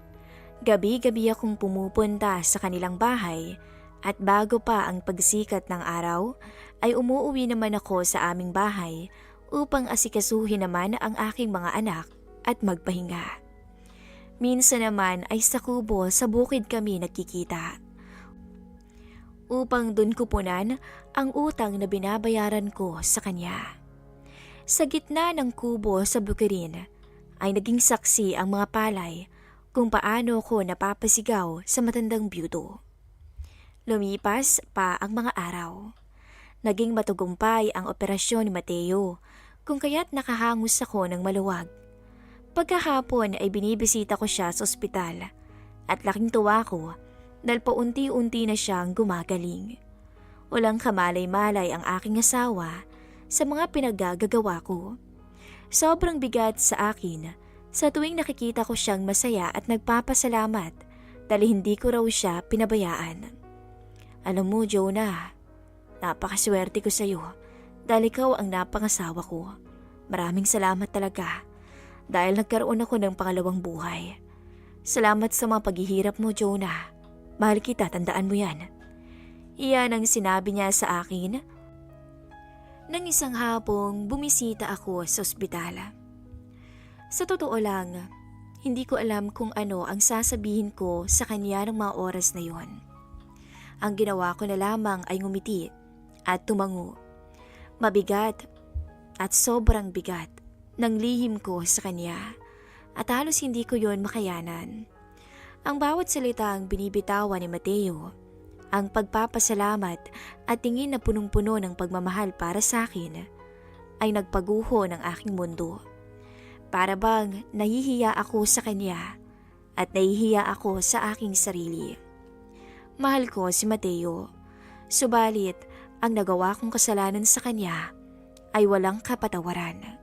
B: Gabi-gabi akong pumupunta sa kanilang bahay at bago pa ang pagsikat ng araw ay umuuwi naman ako sa aming bahay upang asikasuhin naman ang aking mga anak at magpahinga. Minsan naman ay sa kubo sa bukid kami nagkikita. Upang dun kupunan ang utang na binabayaran ko sa kanya. Sa gitna ng kubo sa bukirin ay naging saksi ang mga palay kung paano ko napapasigaw sa matandang byudo. Lumipas pa ang mga araw. Naging matagumpay ang operasyon ni Mateo kung kaya't nakahangos ako ng maluwag. Pagkahapon ay binibisita ko siya sa ospital at laking tuwa ko dahil paunti-unti na siyang gumagaling. Walang kamalay-malay ang aking asawa sa mga pinaggagawa ko. Sobrang bigat sa akin sa tuwing nakikita ko siyang masaya at nagpapasalamat dahil hindi ko raw siya pinabayaan. Alam mo, Jonah, napakaswerte ko sa iyo dahil ikaw ang napangasawa ko. Maraming salamat talaga dahil nagkaroon ako ng pangalawang buhay. Salamat sa mga paghihirap mo, Jonah. Mahal kita, tandaan mo yan. Iyan ang sinabi niya sa akin. Nang isang hapong bumisita ako sa ospital. Sa totoo lang, hindi ko alam kung ano ang sasabihin ko sa kanya ng mga oras na yon. Ang ginawa ko na lamang ay ngumiti at tumango. Mabigat at sobrang bigat ng lihim ko sa kanya at halos hindi ko yon makayanan. Ang bawat salitang binibitawan ni Mateo, ang pagpapasalamat at tingin na punong-puno ng pagmamahal para sa akin ay nagpaguho ng aking mundo. Para bang nahihiya ako sa kanya at nahihiya ako sa aking sarili. Mahal ko si Mateo, subalit ang nagawa kong kasalanan sa kanya ay walang kapatawaran.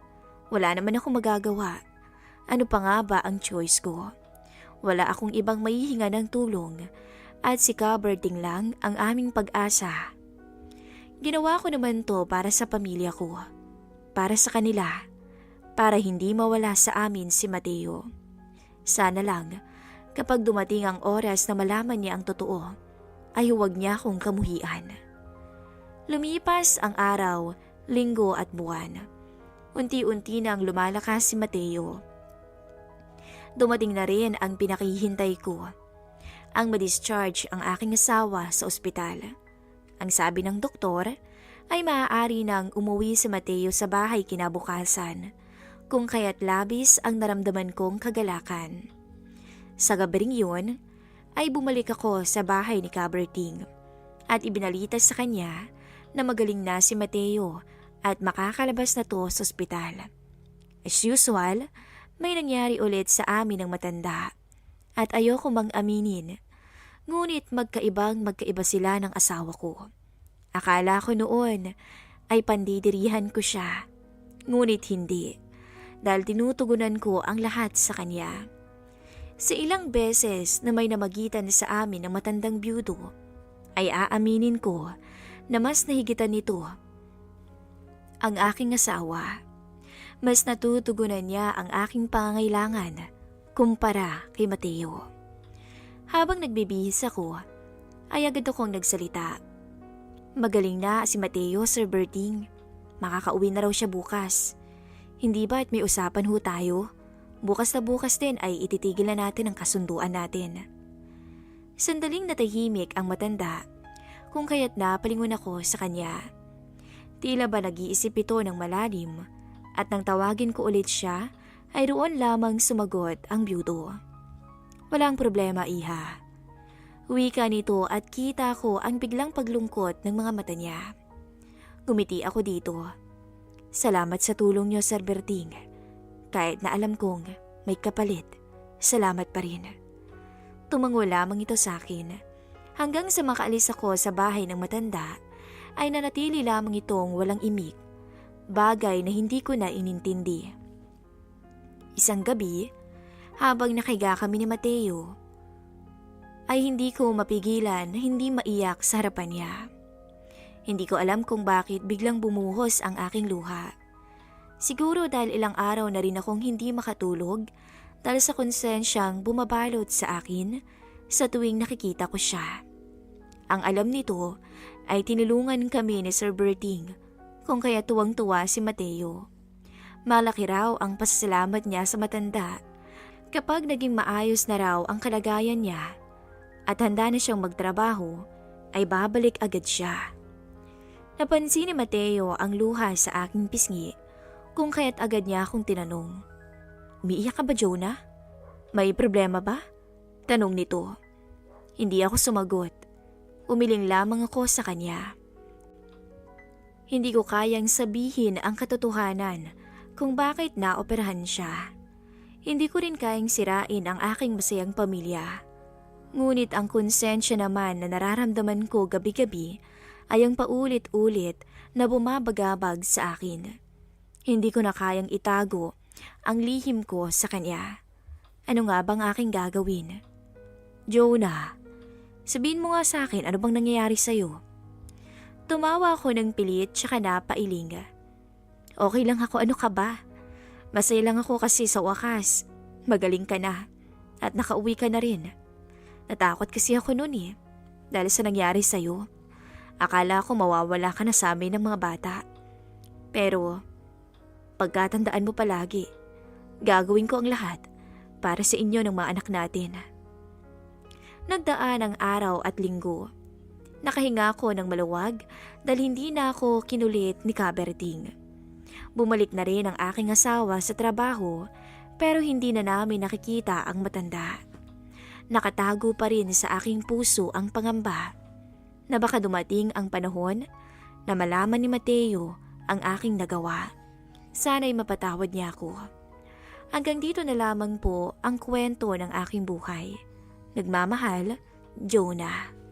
B: Wala naman akong magagawa. Ano pa nga ba ang choice ko? Wala akong ibang maihinga ng tulong at si Caberding lang ang aming pag-asa. Ginawa ko naman to para sa pamilya ko, para sa kanila, para hindi mawala sa amin si Mateo. Sana lang kapag dumating ang oras na malaman niya ang totoo, ay huwag niya akong kamuhian. Lumipas ang araw, linggo at buwan. Unti-unti nang lumalakas si Mateo. Dumating na rin ang pinakihintay ko. Ang ma-discharge ang aking asawa sa ospital. Ang sabi ng doktor ay maaari nang umuwi si Mateo sa bahay kinabukasan, kung kaya't labis ang naramdaman kong kagalakan. Sa gabing yun, ay bumalik ako sa bahay ni Caberding at ibinalita sa kanya na magaling na si Mateo at makakalabas na to sa ospital. As usual, may nangyari ulit sa amin ng matanda at ayoko mang aminin, ngunit magkaiba sila ng asawa ko. Akala ko noon ay pandidirihan ko siya, ngunit hindi, dahil tinutugunan ko ang lahat sa kanya. Sa ilang beses na may namagitan sa amin ng matandang byudo, ay aaminin ko na mas nahigitan nito ang aking asawa. Mas natutugunan niya ang aking pangangailangan kumpara kay Mateo. Habang nagbibihis ako, ay agad akong nagsalita. Magaling na si Mateo, Sir Berting. Makakauwi na raw siya bukas. Hindi ba't may usapan ho tayo? Bukas na bukas din ay ititigil na natin ang kasunduan natin. Sandaling natahimik ang matanda, kung kaya't napalingon ako sa kanya. Tila ba nag-iisip ito ng malalim, at nang tawagin ko ulit siya, ay roon lamang sumagot ang byudo. Walang problema, iha. Wika nito at kita ko ang biglang paglungkot ng mga mata niya. Gumiti ako dito. Salamat sa tulong niyo, Sir Berting. Kahit na alam kong may kapalit, salamat pa rin. Tumango lamang ito sa akin. Hanggang sa makaalis ako sa bahay ng matanda, ay nanatili lamang itong walang imik, bagay na hindi ko na inintindi. Isang gabi, habang nakahiga kami ni Mateo, ay hindi ko mapigilan na hindi maiyak sa harapan niya. Hindi ko alam kung bakit biglang bumuhos ang aking luha. Siguro dahil ilang araw na rin akong hindi makatulog dahil sa konsensyang bumabalot sa akin sa tuwing nakikita ko siya. Ang alam nito ay tinulungan kami ni Sir Berting, kung kaya tuwang-tuwa si Mateo. Malaki raw ang pasasalamat niya sa matanda kapag naging maayos na raw ang kalagayan niya at handa na siyang magtrabaho, ay babalik agad siya. Napansin ni Mateo ang luha sa aking pisngi, kung kaya't agad niya akong tinanong. Umiiyak ka ba, Jonah? May problema ba? Tanong nito. Hindi ako sumagot. Umiling lamang ako sa kanya. Hindi ko kayang sabihin ang katotohanan kung bakit naoperahan siya. Hindi ko rin kayang sirain ang aking masayang pamilya. Ngunit ang konsensya naman na nararamdaman ko gabi-gabi ay ang paulit-ulit na bumabagabag sa akin. Hindi ko na kayang itago ang lihim ko sa kanya. Ano nga bang aking gagawin? Jonah, sabihin mo nga sa akin ano bang nangyayari sa'yo? Tumawa ako ng pilit tsaka napailing. Okay lang ako, ano ka ba? Masaya lang ako kasi sa wakas. Magaling ka na. at nakauwi ka na rin. Natakot kasi ako noon dahil sa nangyari sa'yo. Akala ko mawawala ka na sa amin ng mga bata. Pero pagkatandaan mo palagi, gagawin ko ang lahat para sa inyo ng mga anak natin. Nagdaan ang araw at linggo. Nakahinga ako ng maluwag dahil hindi na ako kinulit ni Kaberting. Bumalik na rin ang aking asawa sa trabaho pero hindi na namin nakikita ang matanda. Nakatago pa rin sa aking puso ang pangamba na baka dumating ang panahon na malaman ni Mateo ang aking nagawa. Sana'y mapatawad niya ako. Hanggang dito na lamang po ang kwento ng aking buhay. Nagmamahal, Jonah.